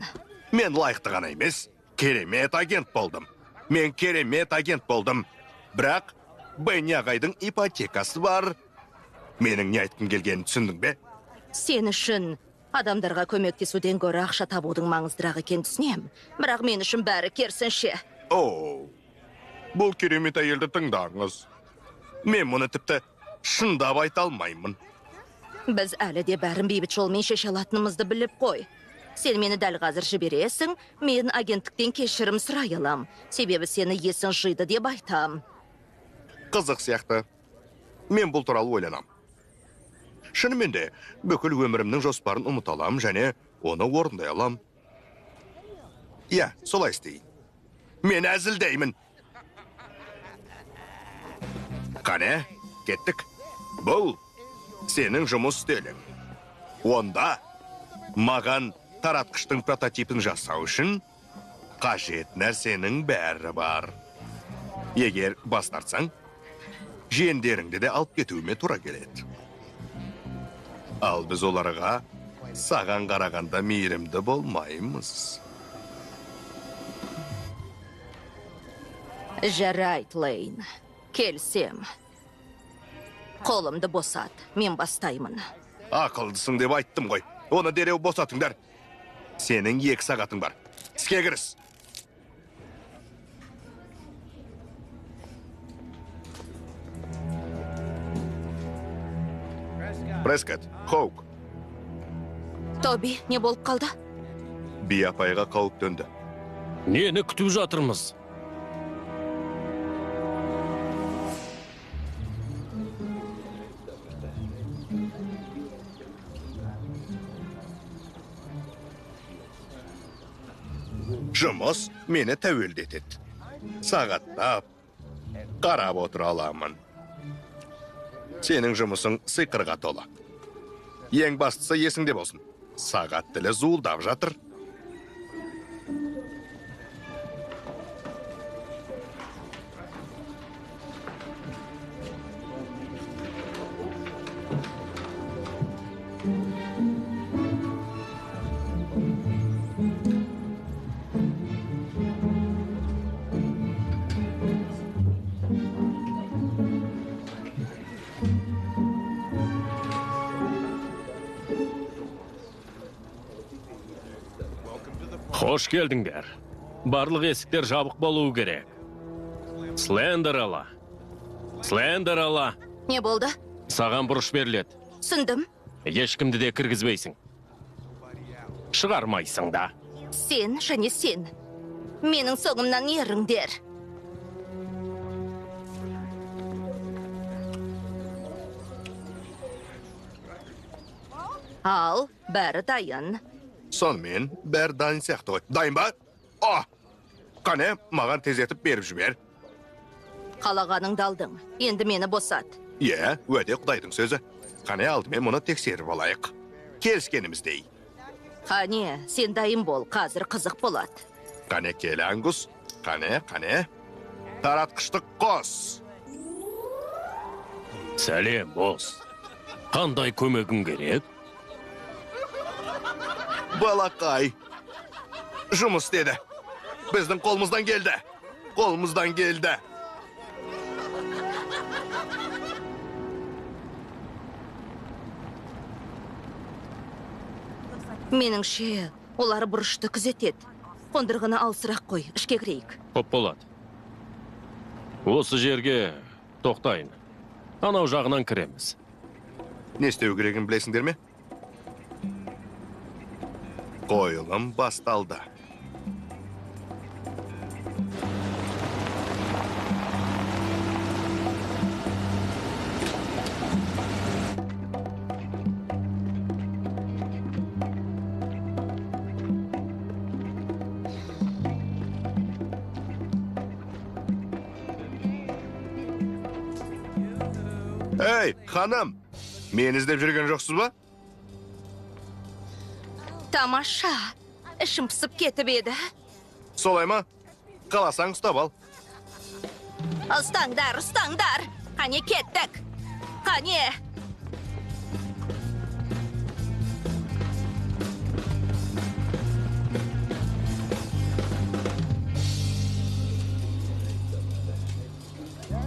Мен лайықты ғана емес, керемет агент болдым. Мен керемет агент болдым. Бірақ, Бенни ағайдың ипотекасы бар. Менің не айтқым келгенін түсіндің бе? Сен үшін адамдарға көмектесуден гөрі ақша табудың маңыздырақ екенін түсінем. Бірақ мен үшін бәрі керісінше. Оу, бұл керемет әйелді тыңдаңыз. Мен мұны тіпті шындап айта алмаймын. Біз әлі де бәрін бейбіт жолмен шеше алатынымызды біліп қой. Сен мені дәл қазір жібересің, мен агенттіктен кешірім сұрай алам. Себебі сені есің жиды деп айтам. Қызық сияқты. Мен бұл туралы ойланам. Шынымен де, бүкіл өмірімнің жоспарын ұмыта алам және оны орындай алам. Иә, солай істейін. Мен әзілдеймін. Қане, кеттік. Бұл сенің жұмыс стелің. Онда маған таратқыштың прототипін жасау үшін қажет нәрсенің бәрі бар. Егер бас тартсаң, жиендеріңді де алып кетуіме тура келеді. Ал біз оларға саған қарағанда мейірімді болмаймыз. Жарайт, Лейн. Келсем. Қолымды босат, мен бастаймын. Ақылдысың деп айттым ғой. Оны дереу босатыңдар. Сенің 2 сағатың бар. Іске кіріс. Прескотт, Хоук, Тоби, не болып қалды? Би апайға қауіп төнді. Нені күтіп жатырмыз? Жұмыс мені тәуелді етеді. Сағаттап, қарап отыра аламын. Сенің жұмысың сиқырға толы. Ең бастысы есіңде болсын. Сағат тілі зуылдап жатыр. Қош келдіңдер. Барлық есіктер жабық болуы керек. Слендер ала. Не болды? Саған бұрыш беріледі. Түсіндім. Ешкімді де кіргізбейсің. Шығармайсың да. Сен және сен. Менің соңымнан еріңдер. Ал, бәрі дайын. Сонымен, бәр дайын сияқты ғой. Дайын ба? Қане, маған тезетіп беріп жібер. Қалағаныңды алдың. Енді мені босат. Е, өте құдайдың сөзі. Қане, алдымен мұны тексеріп алайық. Келіскеніміздей. Қане, сен дайын бол, қазір қызық болады. Қане, кел, Ангус. Қане. Таратқышты қос. Сәлем, бос. Қандай көмегің керек? Балақай. Жұмыс деді. Біздің қолымыздан келді. Меніңше, олар бұрышты күзетеді. Қондырғыны алсырақ қой, ішке кірейік. Көп болады. Осы жерге тоқтайын. Анау жағынан кіреміз. Не істеу керегін білесіңдер ме? Қойылым басталды. Ей, ханым, мен іздеп жүрген жоқсыз ба? Тамаша, ішім пысып кетіп еді. Солай ма? Қаласаң ұстап ал. ұстаңдар. Қане кеттік. Қане.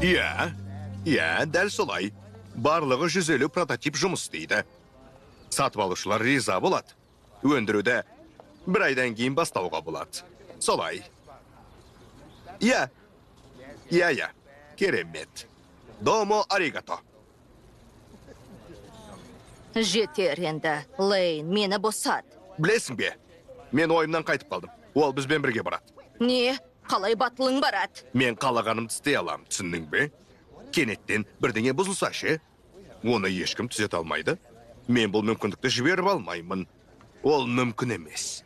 Иә, дәл солай. Барлығы 150 прототип жұмыс істейді. Сатып алушылар риза болады. Өндіруді бір айдан кейін бастауға болады. Солай. Иә, керемет. Домо аригато. Жетер енді. Лейн, мені босат. Білесің бе, мен ойымнан қайтып қалдым. Ол бізбен бірге барады. Не? Қалай батылың барады? Мен қалағанымды істей алам, түсіндің бе? Кенеттен бірдеңе бұзылса ше, оны ешкім түзете алмайды. Мен бұл мүмкіндікті жіберіп алмаймын. Ол мүмкін емес.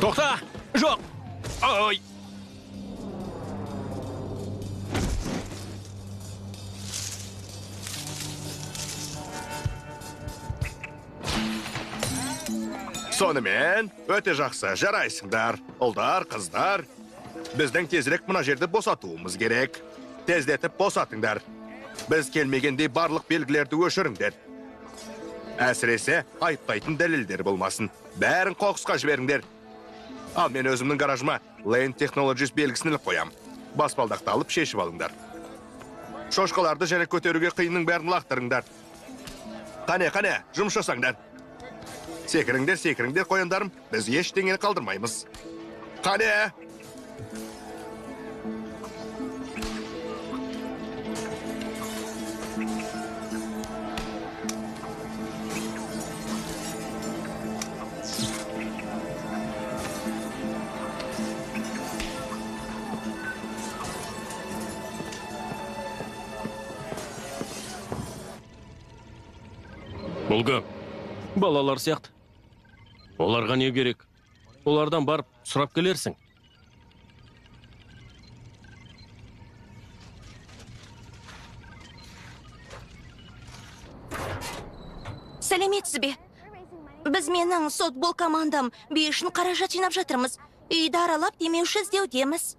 Тоқта! Жоқ! Ой! Сонымен, өте жақсы, жарайсыңдар. Ұлдар, қыздар. Біздің тезірек мұна жерді босатуымыз керек. Тездетіп босатыңдар. Біз келмегенде барлық белгілерді өшіріңдер. Әсіресе айыптайтын дәлелдер болмасын. Бәрін қоқысқа жіберіңдер. Ал мен өзімнің гаражыма Lane Technologies белгісін іліп қоям. Баспалдақты алып шешіп алыңдар. Шошқаларды және көтеруге қиынның бәрін лақтырыңдар. Қане, жұмыс жасаңдар. Секіріңдер, қояндарым. Біз ештеңені қалдырмаймыз. Қане! Бұлғы, балалар сияқты. Оларға не керек? Олардан барып сұрап келерсің. Сәлеметсіз бе? Біз менің сотбол командам бейшін қаражат жинап жатырмыз. Үйді аралап демеуші іздеудеміз.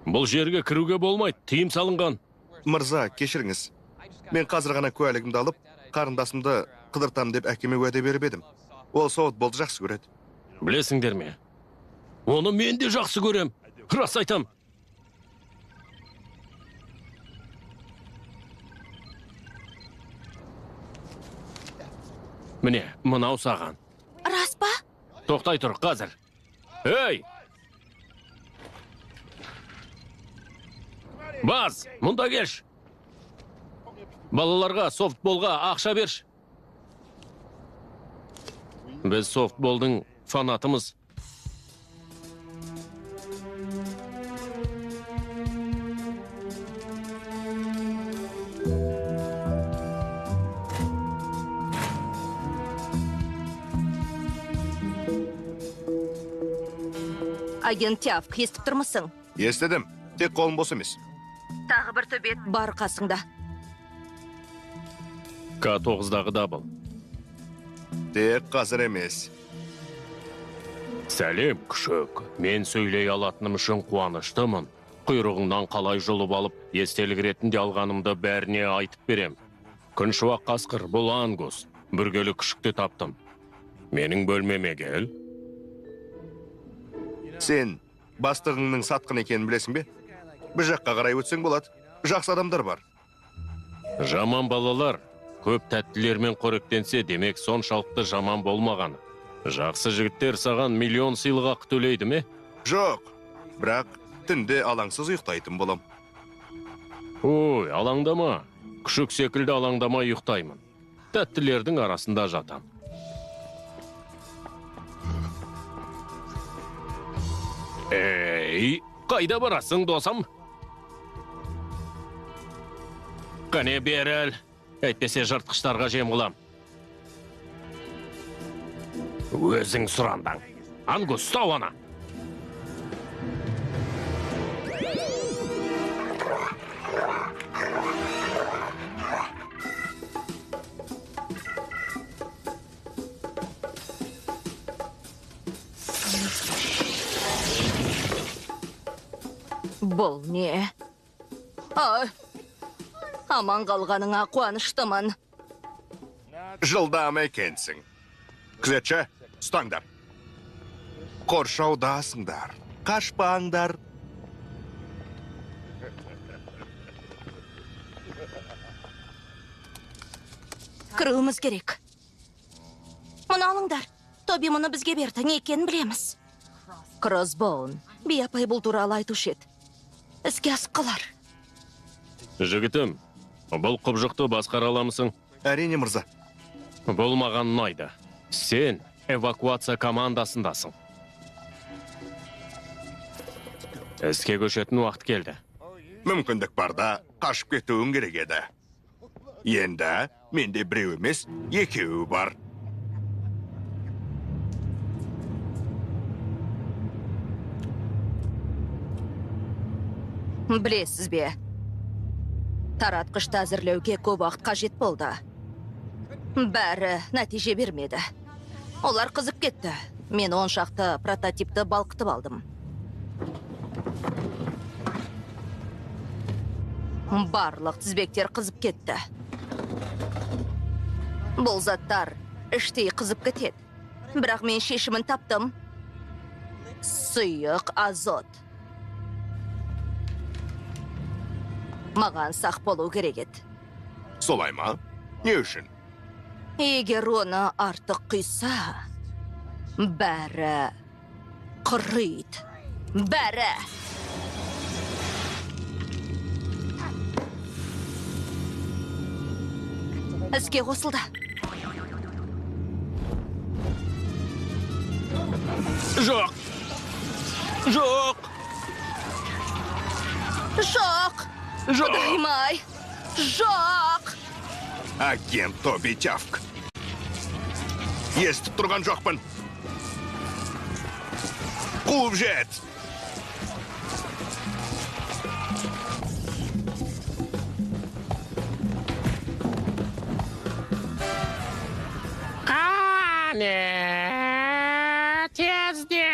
Бұл жерге кіруге болмайды, тыйым салынған. Мырза, кешіріңіз. Мен қазір ғана куәлігімді алып, қарындасымды қыдыртам деп әкеме уәде беріп едім. Ол софтболды жақсы көреді. Білесіңдер ме? Оны мен де жақсы көрем. Рас айтам. Міне, мынау саған. Рас па? Тоқтай тұр, қазір. Ей! Баз, мұнда келш. Балаларға софтболға ақша берш. Біз софтболдың фанатымыз. Агент Тяв, естіп тұрмысың? Естідім, тек қолым бос емес. Тағы бір төбет бар қасыңда. К9-дағы дабыл. Тек қазір емес. Сәлем, күшік. Мен сөйлей алатыным үшін қуаныштымын. Құйрығыңнан қалай жұлып алып, естелік ретінде алғанымды бәріне айтып берем. Күншуақ қасқыр, бұл Ангус. Бүргелі күшікті таптым. Менің бөлмеме кел. Сен бастығыңның сатқын екенін білесің бе? Бір жаққа қарай өтсең болады. Жақсы адамдар бар. Жаман балалар көп тәттілермен қоректенсе, демек соншалықты жаман болмаған. Жақсы жігіттер саған миллион сыйлық төлейді ме? Жоқ, бірақ түнде алаңсыз ұйықтайтын болам. Ой, алаңдама. Күшік секілді алаңдама ұйықтаймын. Тәттілердің арасында жатам. Ей, қайда барасың, досым? Қане беріл. Әйтпесе жыртқыштарға жем қылам. Өзің сұрандаң. Ангус, ұстау ана. Бұл не? Ай, аман қалғаныңа қуаныштымын. Жылдам екенсің. Күзетші, ұстаңдар. Қоршаудасыңдар. Қашпаңдар. Кіруіміз керек. Мұны алыңдар. Тоби мұны бізге берді, не екенін білеміз. Кроссбоун, би апай бұл туралы айтушы еді. Іске асып қалар. Жігітім, бұл құбжықты басқара аламысың? Әрине, мырза. Бұл маған ұнайды. Сен эвакуация командасындасың. Іске көшетін уақыт келді. Мүмкіндік барда қашып кетуің керек еді. Енді менде біреу емес, екеуі бар. Білесіз бе? Таратқышты әзірлеуге көп уақыт қажет болды. Бәрі нәтиже бермеді. Олар қызып кетті. Мен 10 шақты прототипті балқытып алдым. Барлық тізбектер қызып кетті. Бұл заттар іштей қызып кетеді. Бірақ мен шешімін таптым. Сұйық азот. Маған сақ болу керек еді. Солай ма? Не үшін? Егер оны артық құйса, бәрі құрыйды. Бәрі! Іске қосылды. Жоқ! Жоқ! Жоқ! Жоқ! Құдайым-ай! Жоқ! Агент Тоби Тявк. Естіп тұрған жоқпын. Қуып жет! Қане! Тезде!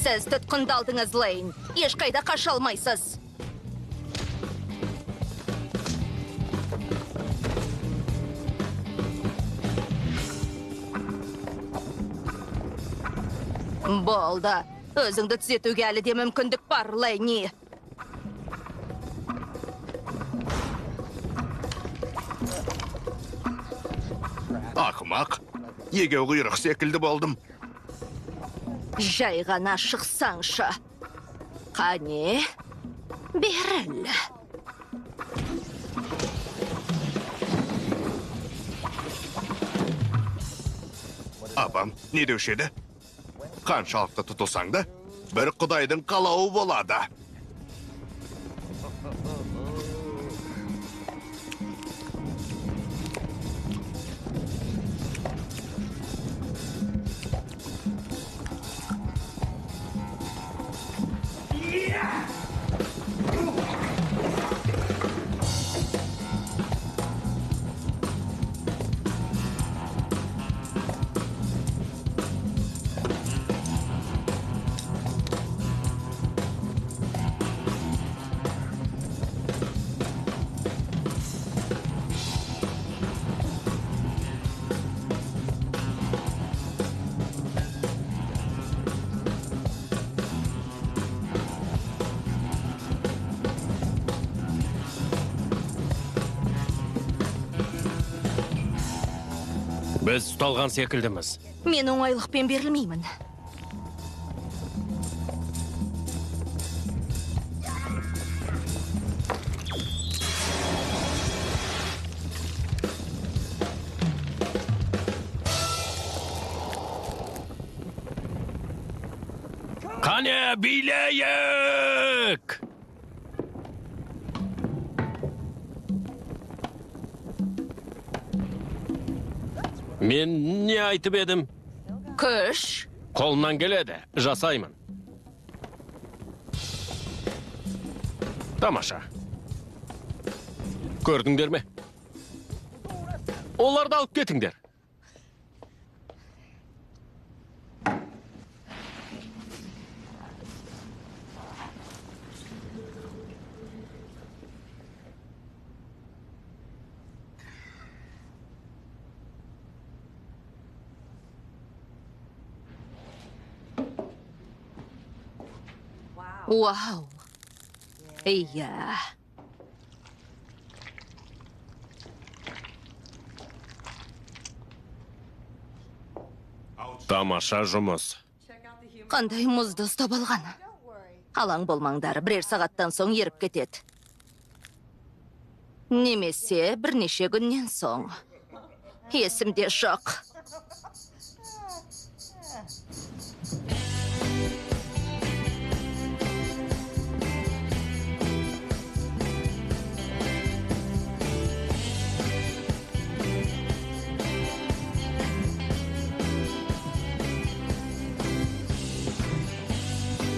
Сіз тұтқындалдыңыз, Лейн. Ешқайда қаша алмайсыз. Болды. Өзіңді түзетуге әлі де мүмкіндік бар, Лейни. Ақымақ. Еге құйрық секілді болдым. Жай ғана шықсаңшы. Қане? Беріл. Апам, не деуші еді? Қаншалықты тұтылсаң да, бір құдайдың қалауы болады. Біз ұсталған секілдіміз. Мен оңайлықпен берілмеймін. Қане, билейік! Мен не айтып едім? Күш. Қолымнан келеді, жасаймын. Тамаша. Көрдіңдер ме? Оларды алып кетіңдер. Вау. Иә. Тамаша жұмыс. Қандай мұзды ұстап алған. Алаң болмаңдар, бірер сағаттан соң еріп кетеді. Немесе бірнеше күннен соң. Есімде жоқ.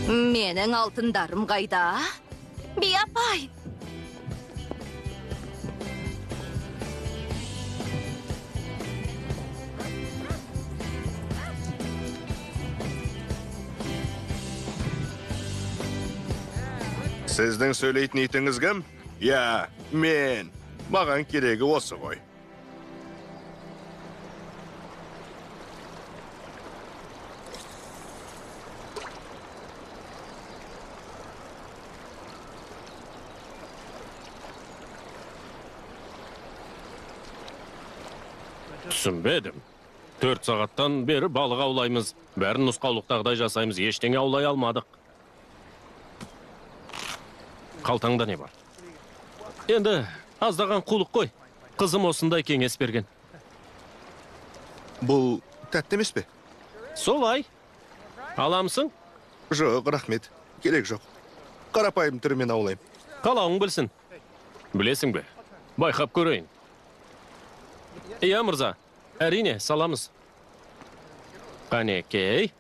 Менің алтындарым қайда? Би апай! Сіздің сөйлейтін итіңіз кім? Я, мен. Маған керегі осы ғой. Түсінбедім. 4 сағаттан бері балық аулаймыз. Бәрін нұсқаулықтағыдай жасаймыз. Ештеңе аулай алмадық. Қалтаңда не бар? Енді аздаған қулық қой. Қызым осындай кеңес берген. Бұл тәтті емес пе? Солай. Аламсың? Жоқ, рахмет. Керек жоқ. Қарапайым түрімен аулайым. Қалауың білсін. Білесің бе? Байқап көрейін. Иә, мырза. Әрине, саламыз. Қанекей.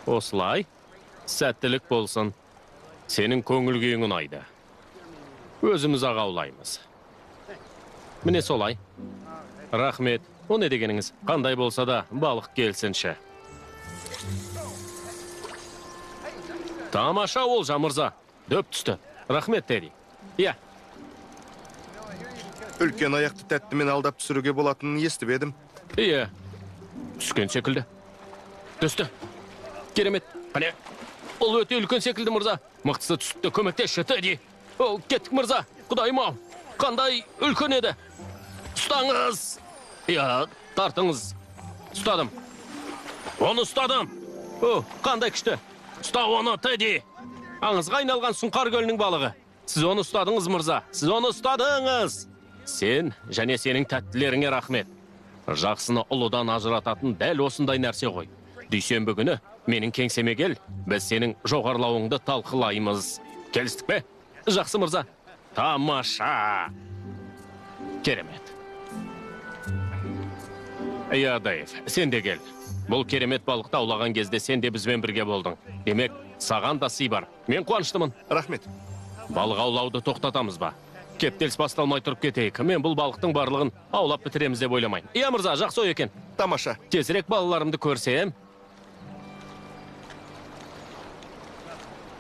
Осылай. Сәттілік болсын. Сенің көңіл күйің ұнайды. Өзіміз аулаймыз. Міне солай. Рахмет. О не дегеніңіз? Қандай болса да балық келсінші. Тамаша олжа, мырза. Дөп түсті. Рахмет, Тедди. Иә. Үлкен аяқты тәттімен алдап түсіруге болатынын естіп едім. Иә. Түскен секілді. Түсті. Керемет. Қане. Ол өте үлкен секілді, мырза. Мықтысы түсті, көмектесші, Тедди. О, кеттік, мырза. Құдайым ау. Қандай үлкен еді. Ұстаңыз. Иә, тартыңыз. Ұстадым. Оны ұстадым. О, қандай күшті. Ұста оны, Тедди. Аңызға айналған Сұңқар көлінің балығы. Сіз оны ұстадыңыз, мырза. Сіз оны ұстадыңыз. Сен және сенің тәттілеріңе рахмет. Жақсыны ұлыдан ажырататын дәл осындай нәрсе ғой. Дүйсенбі күні менің кеңсеме кел, біз сенің жоғарлауыңды талқылаймыз. Келістік пе? Жақсы, мырза. Тамаша. Керемет. Иә, Дэйв, сен де кел. Бұл керемет балықты аулаған кезде сен де бізбен бірге болдың. Демек, саған да сый бар. Мен қуаныштымын. Рахмет. Балық аулауды тоқтатамыз ба? Кептеліс басталмай тұрып кетейік. Мен бұл балықтың барлығын аулап бітіреміз деп ойламайын. Иә, мырза, жақсы ой екен. Тамаша. Тезірек балаларымды көрсем.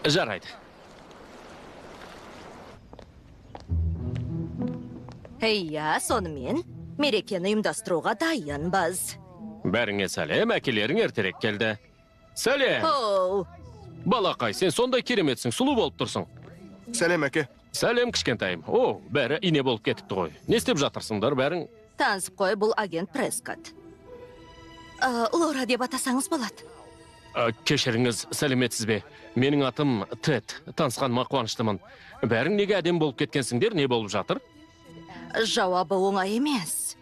Жарайды. Иә, сонымен мерекені ұйымдастыруға дайынбыз. Бәріңе сәлем, әкелерің ертерек келді. Сәлем. Оу, Балақай, сен сондай кереметсің, сұлу болып тұрсың. Сәлем, әке. Сәлем, кішкентайым. О, бәрі ине болып кетіпті ғой. Не істеп жатырсыңдар бәрің? танысып қой, бұл агент Прескотт. Лора деп атасаңыз болады. Кешіріңіз, сәлеметсіз бе? Менің атым Тед, танысқаныма қуаныштымын. Бәрің неге әдем болып кеткенсіңдер, не болып жатыр? Жауабы оңай емес.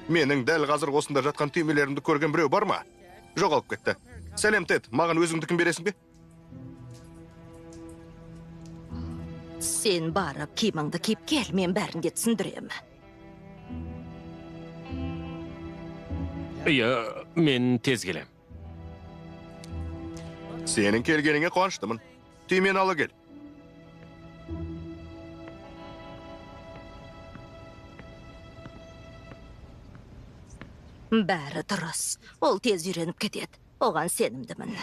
Менің дәл қазір осында жатқан түймелерімді көрген біреу бар ма? Жоғалып кетті. Сәлем, Тед, маған өзіңдікін бересің бе? Сен барып киіміңді киіп кел, мен бәрін де түсіндірем. Иә, мен тез келем. Сенің келгеніңе қуаныштымын. Түймен алы кел. Бәрі дұрыс. Ол тез үйреніп кетеді. Оған сенімдімін.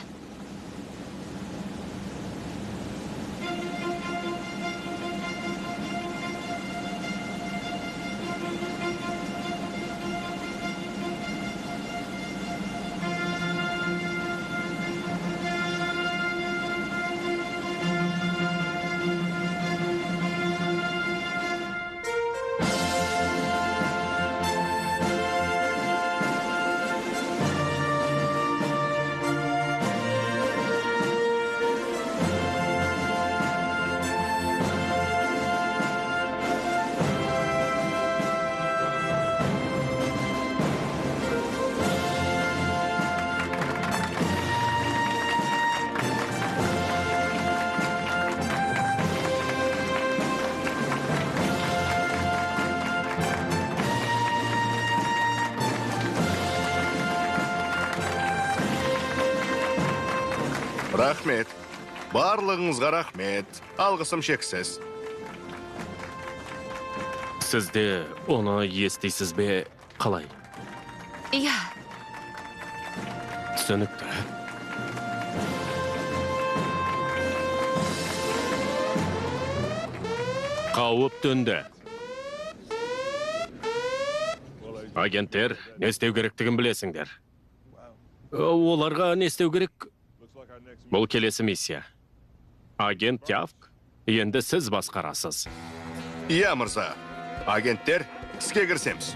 Рахмет. Барлығыңызға рахмет. Алғысым шексіз. Сіз де оны естисіз бе қалай? Иә, Түсінікті. Қауіп төнді. Агенттер, не істеу керектігін білесіңдер. Оларға не істеу керек? Бұл келесі миссия. Агент Тявк, енді сіз басқарасыз. Иә, мырза. Агенттер, іске кірсеміз.